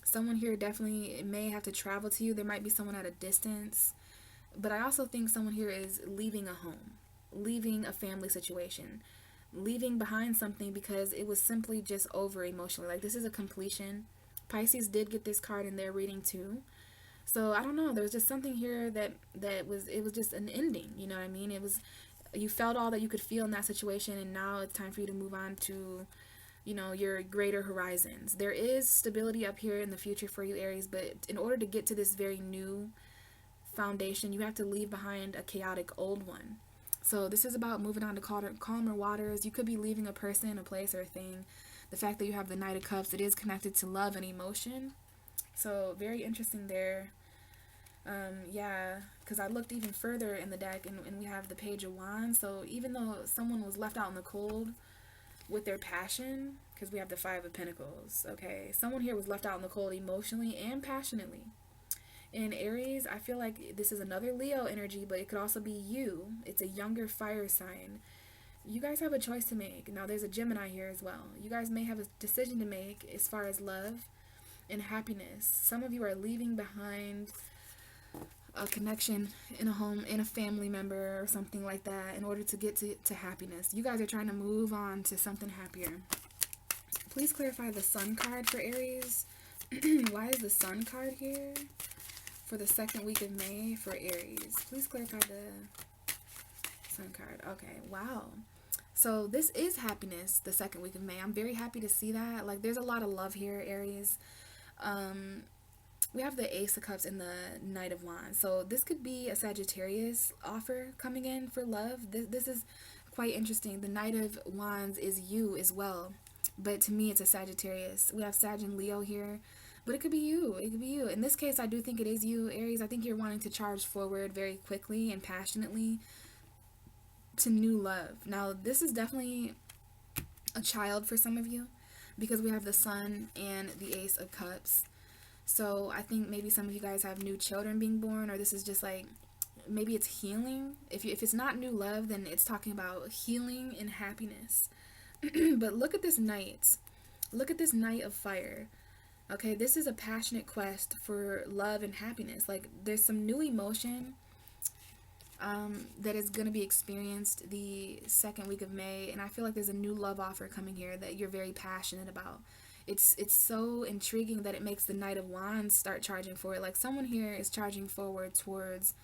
Someone here definitely may have to travel to you. There might be someone at a distance. But I also think someone here is leaving a home, leaving a family situation, leaving behind something because it was simply just over emotionally. Like, this is a completion. Pisces did get this card in their reading too. So I don't know, there was just something here that was just an ending, you know what I mean? It was, you felt all that you could feel in that situation, and now it's time for you to move on to, you know, your greater horizons. There is stability up here in the future for you, Aries, but in order to get to this very new foundation, you have to leave behind a chaotic old one. So this is about moving on to calmer waters. You could be leaving a person, a place, or a thing the fact that you have the Knight of Cups, it is connected to love and emotion. So very interesting there. Yeah, because I looked even further in the deck, and we have the Page of Wands. So even though someone was left out in the cold with their passion, because we have the Five of Pentacles, okay, someone here was left out in the cold emotionally and passionately. In Aries, I feel like this is another Leo energy, but it could also be you. It's a younger fire sign. You guys have a choice to make. Now, there's a Gemini here as well. You guys may have a decision to make as far as love and happiness. Some of you are leaving behind a connection in a home, in a family member or something like that in order to get to happiness. You guys are trying to move on to something happier. Please clarify the Sun card for Aries. Why is the Sun card here for the second week of May for Aries? Please clarify the Sun card. Okay, wow. So this is happiness the second week of May. I'm very happy to see that. Like, there's a lot of love here, Aries. We have the Ace of Cups and the Knight of Wands. So this could be a Sagittarius offer coming in for love. This is quite interesting. The Knight of Wands is you as well. But to me, it's a Sagittarius. We have Sag and Leo here. But it could be you. It could be you. In this case, I do think it is you, Aries. I think you're wanting to charge forward very quickly and passionately to new love. Now, this is definitely a child for some of you because we have the Sun and the Ace of Cups. So I think maybe some of you guys have new children being born, or this is just like, maybe it's healing. If it's not new love, then it's talking about healing and happiness. But look at this Knight. Look at this Knight of Fire. Okay, this is a passionate quest for love and happiness. Like, there's some new emotion that is going to be experienced the second week of May, and I feel like there's a new love offer coming here that you're very passionate about. It's so intriguing that it makes the Knight of Wands start charging forward. Like, someone here is charging forward towards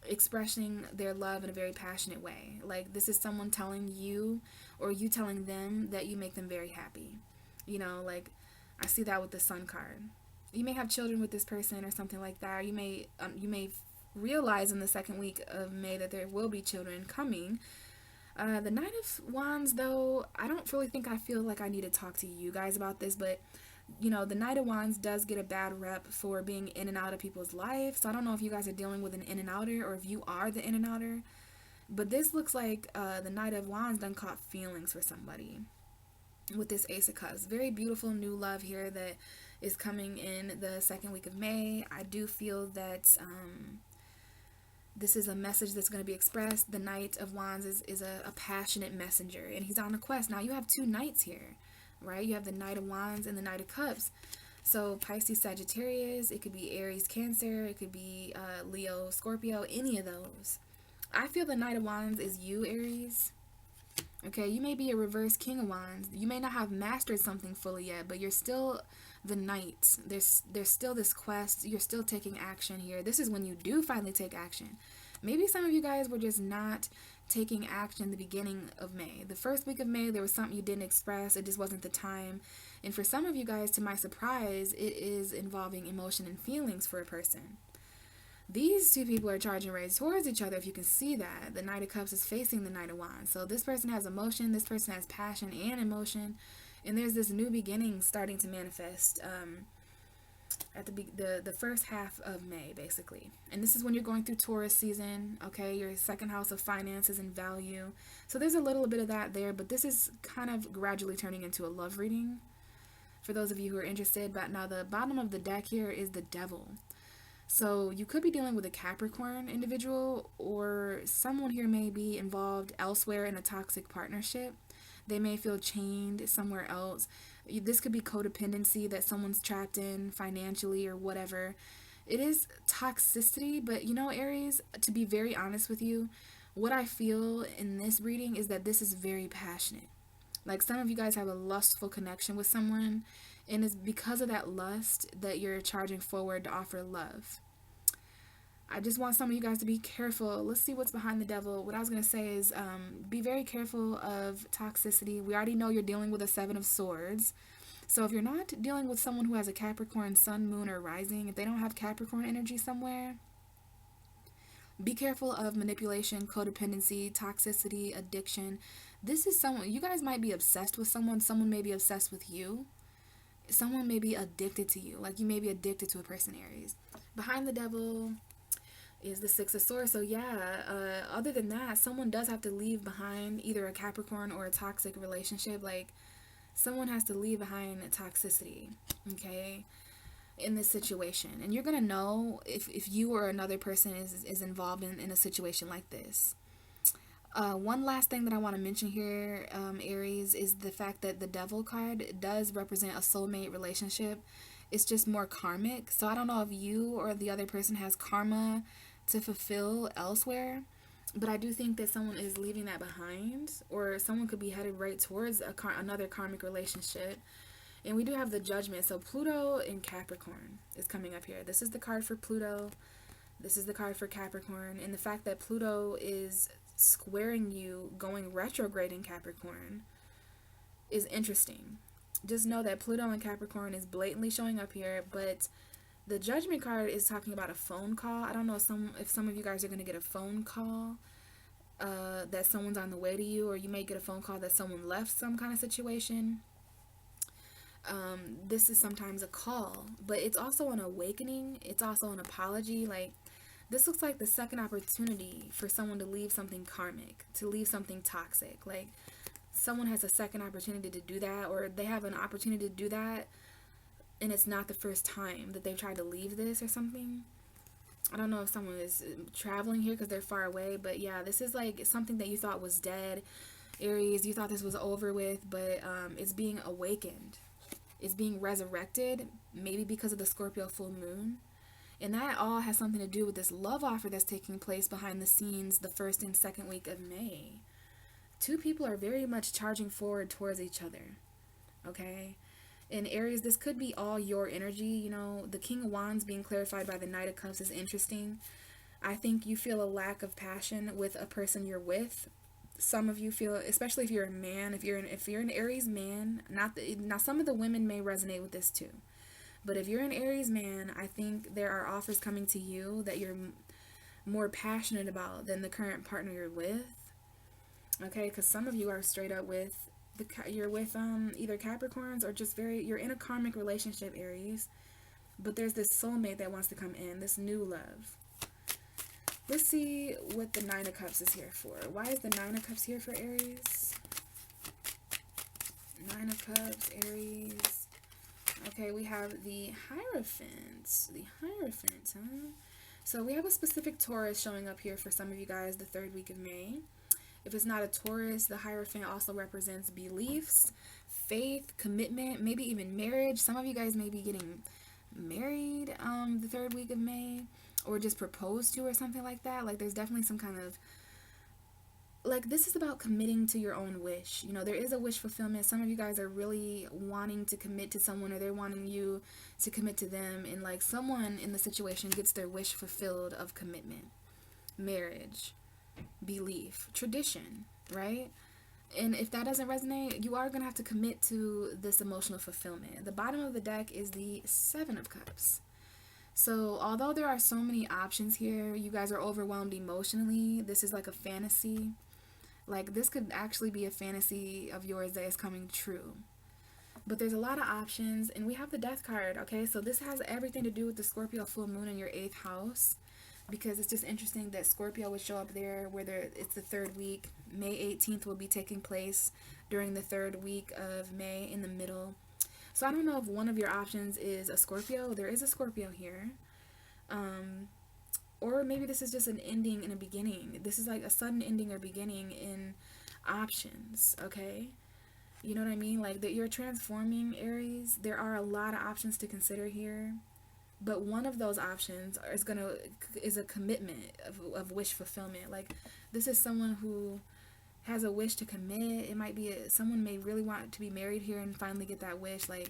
expressing their love in a very passionate way. Like, this is someone telling you, or you telling them, that you make them very happy. You know, like, I see that with the Sun card. You may have children with this person or something like that. Or you may realize in the second week of May that there will be children coming. The Knight of Wands, though, I don't really think I feel like I need to talk to you guys about this, but, you know, the Knight of Wands does get a bad rep for being in and out of people's lives. So I don't know if you guys are dealing with an in and outer, or if you are the in and outer, but this looks like the Knight of Wands done caught feelings for somebody with this Ace of Cups. Very beautiful new love here that is coming in the second week of May. I do feel that this is a message that's going to be expressed. The Knight of Wands is a passionate messenger, and he's on a quest. Now, you have two knights here, right? You have the Knight of Wands and the Knight of Cups. So Pisces, Sagittarius, it could be Aries, Cancer, it could be Leo, Scorpio, any of those. I feel the Knight of Wands is you, Aries. Okay, you may be a reverse King of Wands. You may not have mastered something fully yet, but you're still the Knight. There's still this quest. You're still taking action here. This is when you do finally take action. Maybe some of you guys were just not taking action in the beginning of May. The first week of May, there was something you didn't express. It just wasn't the time. And for some of you guys, to my surprise, it is involving emotion and feelings for a person. These two people are charging rays towards each other, if you can see that. The Knight of Cups is facing the Knight of Wands. So this person has emotion, this person has passion and emotion, and there's this new beginning starting to manifest at the first half of May, basically. And this is when you're going through Taurus season, okay? Your second house of finances and value. So there's a little bit of that there, but this is kind of gradually turning into a love reading for those of you who are interested. But now the bottom of the deck here is the Devil. So you could be dealing with a Capricorn individual, or someone here may be involved elsewhere in a toxic partnership. They may feel chained somewhere else. This could be codependency that someone's trapped in financially or whatever. It is toxicity, but you know, Aries, to be very honest with you, what I feel in this reading is that this is very passionate. Like, some of you guys have a lustful connection with someone, and it's because of that lust that you're charging forward to offer love. I just want some of you guys to be careful. Let's see what's behind the Devil. What I was going to say is be very careful of toxicity. We already know you're dealing with a Seven of Swords. So if you're not dealing with someone who has a Capricorn sun, moon, or rising, if they don't have Capricorn energy somewhere, Be careful of manipulation, codependency, toxicity, addiction. This is someone, you guys might be obsessed with someone. Someone may be obsessed with you. Someone may be addicted to you. Like, you may be addicted to a person, Aries. Behind the devil is the Six of Swords. So yeah, other than that, someone does have to leave behind either a Capricorn or a toxic relationship. Like, someone has to leave behind toxicity, okay, in this situation. And you're gonna know if you or another person is involved in a situation like this. One last thing that I want to mention here, Aries, is the fact that the Devil card does represent a soulmate relationship. It's just more karmic. So I don't know if you or the other person has karma to fulfill elsewhere, but I do think that someone is leaving that behind, or someone could be headed right towards another karmic relationship. And we do have the Judgment. So Pluto in Capricorn is coming up here. This is the card for Pluto. This is the card for Capricorn. And the fact that Pluto is squaring you, going retrograde in Capricorn, is interesting. Just know that Pluto in Capricorn is blatantly showing up here, but the Judgment card is talking about a phone call. I don't know if some of you guys are going to get a phone call that someone's on the way to you, or you may get a phone call that someone left some kind of situation. This is sometimes a call, but it's also an awakening. It's also an apology. Like, this looks like the second opportunity for someone to leave something karmic, to leave something toxic. Like, someone has a second opportunity to do that, or they have an opportunity to do that, and it's not the first time that they've tried to leave this or something. I don't know if someone is traveling here because they're far away, but yeah, this is like something that you thought was dead, Aries. You thought this was over with, but it's being awakened. It's being resurrected, maybe because of the Scorpio full moon. And that all has something to do with this love offer that's taking place behind the scenes the first and second week of May. Two people are very much charging forward towards each other, okay? In Aries, this could be all your energy. You know, the King of Wands being clarified by the Knight of Cups is interesting. I think you feel a lack of passion with a person you're with. Some of you feel, especially if you're a man, if you're an Aries man, now some of the women may resonate with this too. But if you're an Aries man, I think there are offers coming to you that you're more passionate about than the current partner you're with. Okay, because some of you are straight up with you're with either Capricorns or just you're in a karmic relationship, Aries. But there's this soulmate that wants to come in, this new love. Let's see what the Nine of Cups is here for. Why is the Nine of Cups here for Aries? Nine of Cups, Aries. Okay, we have the Hierophant. The Hierophant, huh? So we have a specific Taurus showing up here for some of you guys the third week of May. If it's not a Taurus, the Hierophant also represents beliefs, faith, commitment, maybe even marriage. Some of you guys may be getting married the third week of May, or just proposed to or something like that. Like, there's definitely some kind of, like, this is about committing to your own wish. You know, there is a wish fulfillment. Some of you guys are really wanting to commit to someone, or they're wanting you to commit to them, and like someone in the situation gets their wish fulfilled of commitment, marriage, belief, tradition, right? And if that doesn't resonate, you are going to have to commit to this emotional fulfillment. The bottom of the deck is the Seven of Cups. So although there are so many options here, you guys are overwhelmed emotionally. This is like a fantasy. Like, this could actually be a fantasy of yours that is coming true. But there's a lot of options, and we have the Death card, okay? So this has everything to do with the Scorpio full moon in your 8th house, because it's just interesting that Scorpio would show up there where it's the third week. May 18th will be taking place during the third week of May in the middle. So I don't know if one of your options is a Scorpio. There is a Scorpio here. Or maybe this is just an ending and a beginning. This is like a sudden ending or beginning in options, okay? You know what I mean? Like, that you're transforming, Aries. There are a lot of options to consider here. But one of those options is a commitment of wish fulfillment. Like, this is someone who has a wish to commit. It might be someone may really want to be married here and finally get that wish. Like,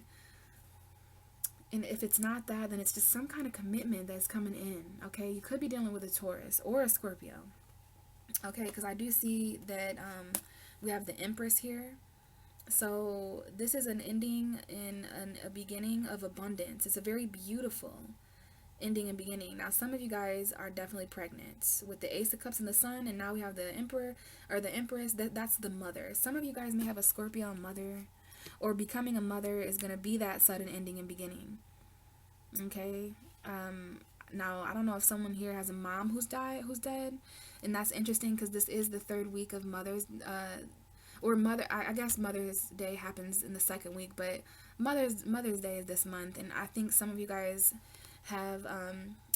and if it's not that, then it's just some kind of commitment that's coming in, okay? You could be dealing with a Taurus or a Scorpio, okay? Because I do see that we have the Empress here. So this is an ending and a beginning of abundance. It's a very beautiful ending and beginning. Now, some of you guys are definitely pregnant with the Ace of Cups and the Sun, and now we have the Emperor or the Empress. That's the mother. Some of you guys may have a Scorpio mother, or becoming a mother is going to be that sudden ending and beginning. Okay. Now, I don't know if someone here has a mom who's dead, and that's interesting because this is the third week of Mother's, I guess Mother's Day happens in the second week, but Mother's Day is this month, and I think some of you guys have,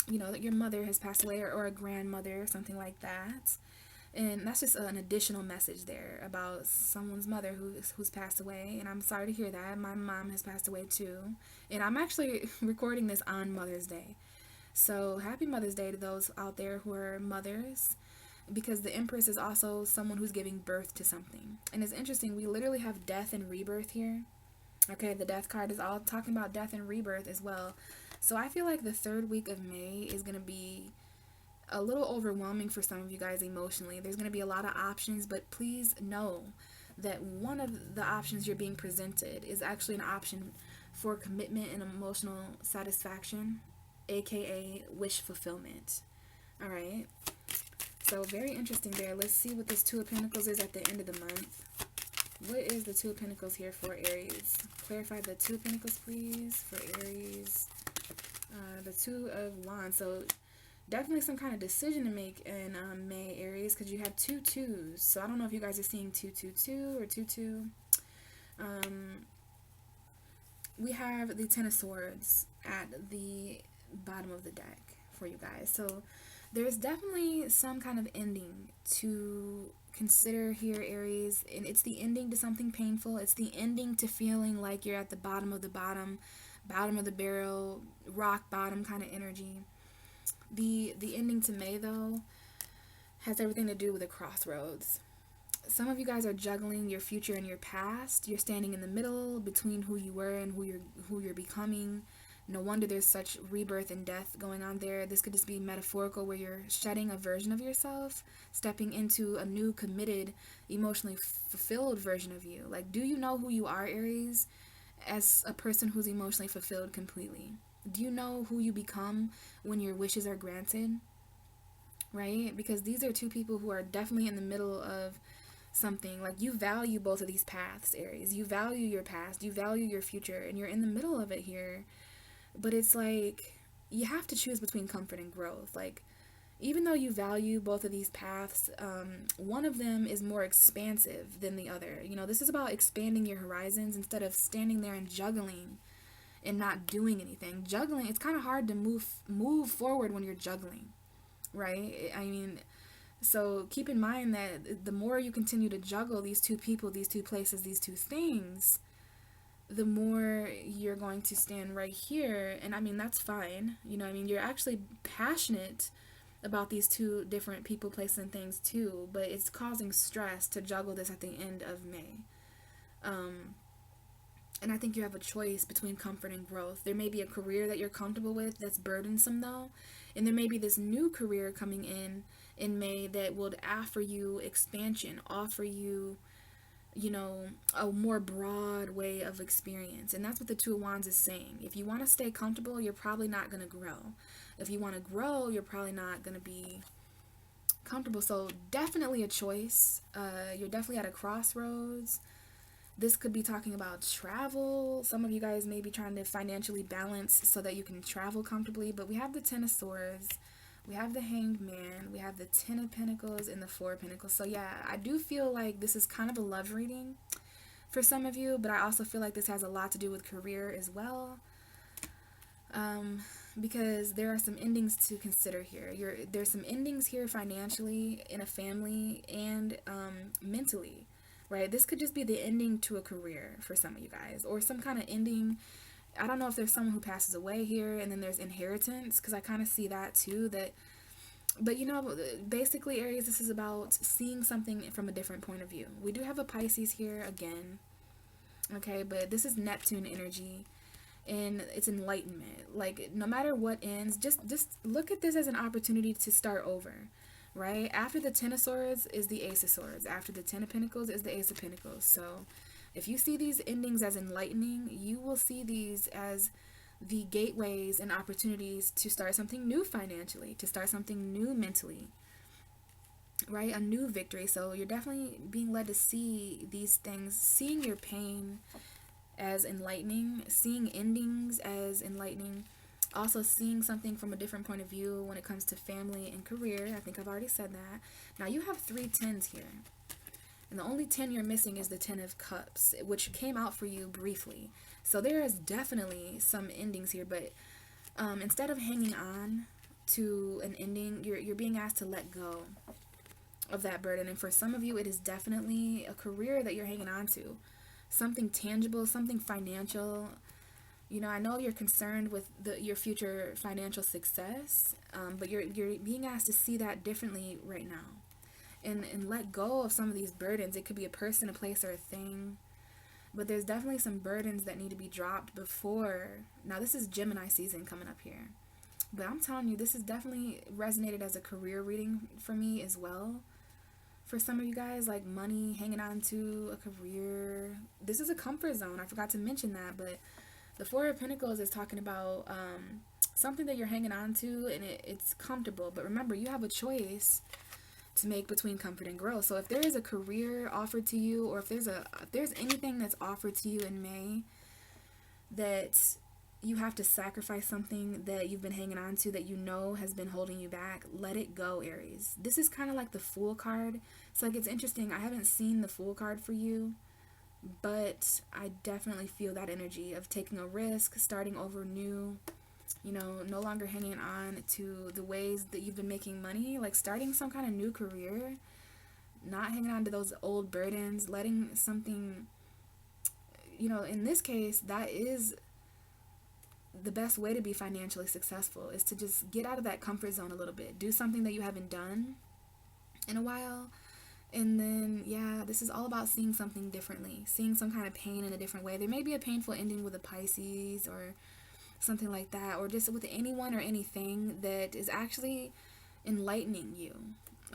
your mother has passed away, or a grandmother or something like that, and that's just an additional message there about someone's mother who's passed away, and I'm sorry to hear that. My mom has passed away too, and I'm actually recording this on Mother's Day. So happy Mother's Day to those out there who are mothers, because the Empress is also someone who's giving birth to something. And it's interesting, we literally have death and rebirth here. Okay, the death card is all talking about death and rebirth as well. So I feel like the third week of May is going to be a little overwhelming for some of you guys emotionally. There's going to be a lot of options, but please know that one of the options you're being presented is actually an option for commitment and emotional satisfaction, aka wish fulfillment. All right, so very interesting there. Let's see what this Two of Pentacles is at the end of the month. What is the Two of Pentacles here for Aries? Clarify the Two of Pentacles, please, for Aries. The Two of Wands. So definitely some kind of decision to make in May, Aries, because you have two twos. So I don't know if you guys are seeing 222 or 22. We have the Ten of Swords at the bottom of the deck for you guys. So there's definitely some kind of ending to consider here, Aries, and it's the ending to something painful. It's the ending to feeling like you're at the bottom of the bottom of the barrel, rock bottom kind of energy. The ending to May, though, has everything to do with a crossroads. Some of you guys are juggling your future and your past. You're standing in the middle between who you were and who you're becoming. No wonder there's such rebirth and death going on there. This could just be metaphorical, where you're shedding a version of yourself, stepping into a new, committed, emotionally fulfilled version of you. Like, do you know who you are, Aries, as a person who's emotionally fulfilled completely? Do you know who you become when your wishes are granted? Right? Because these are two people who are definitely in the middle of something. Like, you value both of these paths, Aries. You value your past, you value your future, and you're in the middle of it here. But it's like, you have to choose between comfort and growth. Like, even though you value both of these paths, one of them is more expansive than the other. You know, this is about expanding your horizons instead of standing there and juggling and not doing anything. Juggling, it's kind of hard to move forward when you're juggling, right? I mean, so keep in mind that the more you continue to juggle these two people, these two places, these two things, the more you're going to stand right here. And I mean, that's fine. You know, I mean, you're actually passionate about these two different people, places, and things too, but it's causing stress to juggle this at the end of May. And I think you have a choice between comfort and growth. There may be a career that you're comfortable with that's burdensome, though, and there may be this new career coming in May that would offer you expansion, offer you, you know, a more broad way of experience. And that's what the Two of Wands is saying. If you want to stay comfortable, you're probably not going to grow. If you want to grow, you're probably not going to be comfortable. So definitely a choice. You're definitely at a crossroads. This could be talking about travel. Some of you guys may be trying to financially balance so that you can travel comfortably. But we have the Ten of Swords, we have the Hanged Man, we have the Ten of Pentacles, and the Four of Pentacles. So yeah, I do feel like this is kind of a love reading for some of you, but I also feel like this has a lot to do with career as well. Because there are some endings to consider here. There's some endings here financially, in a family, and mentally. Right? This could just be the ending to a career for some of you guys, or some kind of ending. I don't know if there's someone who passes away here, and then there's inheritance, because I kind of see that too. But you know, basically, Aries, this is about seeing something from a different point of view. We do have a Pisces here again, okay, but this is Neptune energy, and it's enlightenment. Like, no matter what ends, just look at this as an opportunity to start over. Right? After the Ten of Swords is the Ace of Swords. After the Ten of Pentacles is the Ace of Pentacles. So if you see these endings as enlightening, you will see these as the gateways and opportunities to start something new financially, to start something new mentally, right? A new victory. So you're definitely being led to see these things, seeing your pain as enlightening, seeing endings as enlightening, also seeing something from a different point of view when it comes to family and career. I think I've already said that. Now you have 3 tens here. And the only 10 you're missing is the 10 of cups, which came out for you briefly. So there is definitely some endings here, but instead of hanging on to an ending, you're being asked to let go of that burden. And for some of you, it is definitely a career that you're hanging on to. Something tangible, something financial. You know, I know you're concerned with your future financial success, but you're being asked to see that differently right now. And let go of some of these burdens. It could be a person, a place, or a thing. But there's definitely some burdens that need to be dropped before. Now, this is Gemini season coming up here. But I'm telling you, this is definitely resonated as a career reading for me as well. For some of you guys, like money, hanging on to a career. This is a comfort zone. I forgot to mention that. But the Four of Pentacles is talking about something that you're hanging on to, and it's comfortable. But remember, you have a choice to make between comfort and growth. So if there is a career offered to you, or if there's anything that's offered to you in May that you have to sacrifice something that you've been hanging on to that you know has been holding you back, let it go, Aries. This is kind of like the Fool card. So like, it's interesting. I haven't seen the Fool card for you, but I definitely feel that energy of taking a risk, starting over new. You know, no longer hanging on to the ways that you've been making money, like starting some kind of new career, not hanging on to those old burdens, letting something, you know, in this case, that is the best way to be financially successful, is to just get out of that comfort zone a little bit, do something that you haven't done in a while. And then, yeah, this is all about seeing something differently, seeing some kind of pain in a different way. There may be a painful ending with a Pisces or something like that, or just with anyone or anything that is actually enlightening you,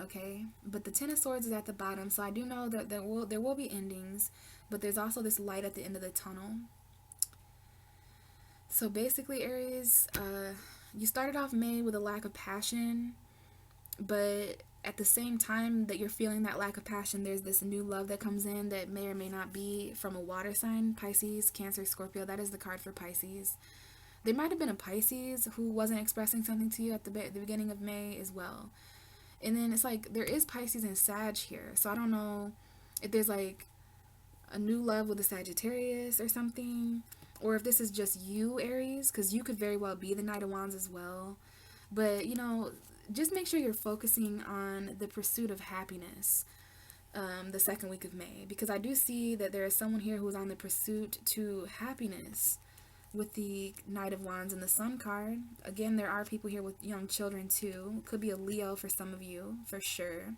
okay? But the Ten of Swords is at the bottom, so I do know that there will be endings, but there's also this light at the end of the tunnel. So basically, Aries, you started off May with a lack of passion, but at the same time that you're feeling that lack of passion, there's this new love that comes in that may or may not be from a water sign, Pisces, Cancer, Scorpio. That is the card for Pisces. There might have been a Pisces who wasn't expressing something to you at the beginning of May as well. And then it's like there is Pisces and Sag here. So I don't know if there's like a new love with a Sagittarius or something. Or if this is just you, Aries. Because you could very well be the Knight of Wands as well. But, you know, just make sure you're focusing on the pursuit of happiness the second week of May. Because I do see that there is someone here who is on the pursuit to happiness with the Knight of Wands and the Sun card. Again, there are people here with young children too. Could be a Leo for some of you, for sure.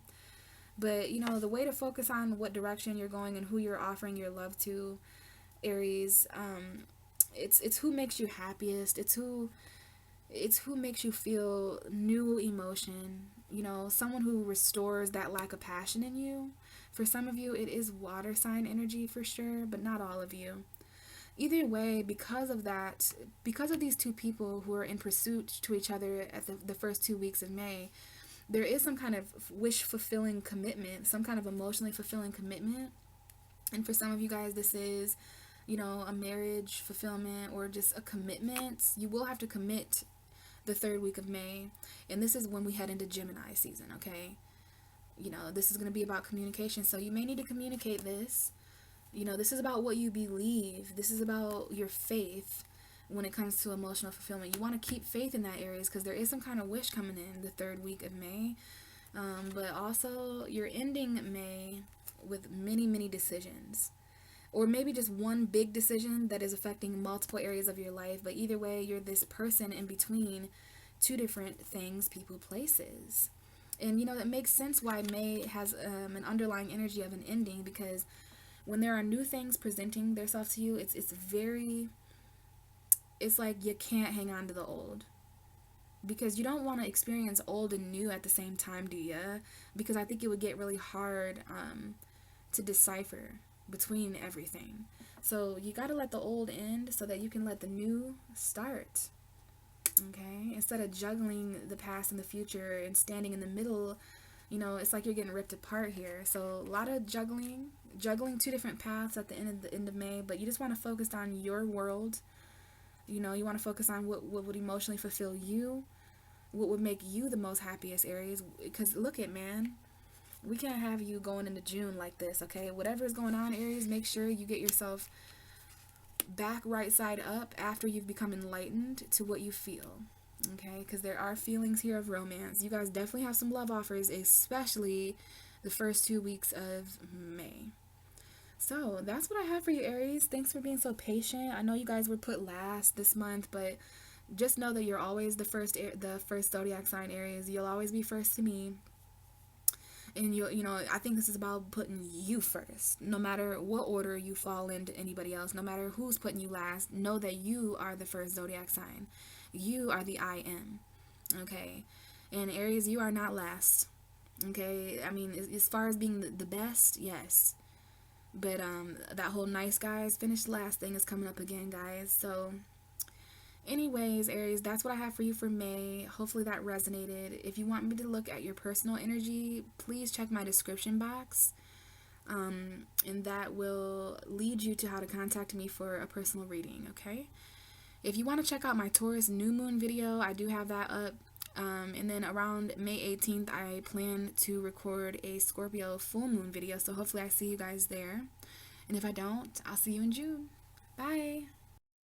But, you know, the way to focus on what direction you're going and who you're offering your love to, Aries, it's who makes you happiest. It's who makes you feel new emotion. You know, someone who restores that lack of passion in you. For some of you, it is water sign energy for sure, but not all of you. Either way, because of that, because of these two people who are in pursuit to each other at the first 2 weeks of May, there is some kind of wish-fulfilling commitment, some kind of emotionally fulfilling commitment. And for some of you guys, this is, you know, a marriage fulfillment or just a commitment. You will have to commit the third week of May. And this is when we head into Gemini season, okay? You know, this is going to be about communication. So you may need to communicate this. You know, this is about what you believe. This is about your faith when it comes to emotional fulfillment. You want to keep faith in that, Aries, because there is some kind of wish coming in the third week of May. But also, you're ending May with many, many decisions. Or maybe just one big decision that is affecting multiple areas of your life. But either way, you're this person in between two different things, people, places. And, you know, that makes sense why May has an underlying energy of an ending, because when there are new things presenting themselves to you, it's like you can't hang on to the old. Because you don't want to experience old and new at the same time, do you? Because I think it would get really hard to decipher. between everything. So you got to let the old end so that you can let the new start. Okay? Instead of juggling the past and the future and standing in the middle, you know, it's like you're getting ripped apart here. So a lot of juggling two different paths at the end of May, but you just want to focus on your world. You know, you want to focus on what would emotionally fulfill you, what would make you the most happiest, Aries. Because look at, man, we can't have you going into June like this, okay? Whatever is going on, Aries, make sure you get yourself back right side up after you've become enlightened to what you feel, okay? Because there are feelings here of romance. You guys definitely have some love offers, especially the first 2 weeks of May. So that's what I have for you, Aries. Thanks for being so patient. I know you guys were put last this month, but just know that you're always the first zodiac sign, Aries. You'll always be first to me. And you know, I think this is about putting you first. No matter what order you fall into anybody else, no matter who's putting you last, know that you are the first zodiac sign. You are the I am. Okay? And Aries, you are not last. Okay? I mean, as far as being the best, yes. But that whole nice guys finished last thing is coming up again, guys. So anyways, Aries, that's what I have for you for May. Hopefully that resonated. If you want me to look at your personal energy, please check my description box. And that will lead you to how to contact me for a personal reading, okay? If you want to check out my Taurus new moon video, I do have that up. And then around May 18th, I plan to record a Scorpio full moon video. So hopefully I see you guys there. And if I don't, I'll see you in June. Bye.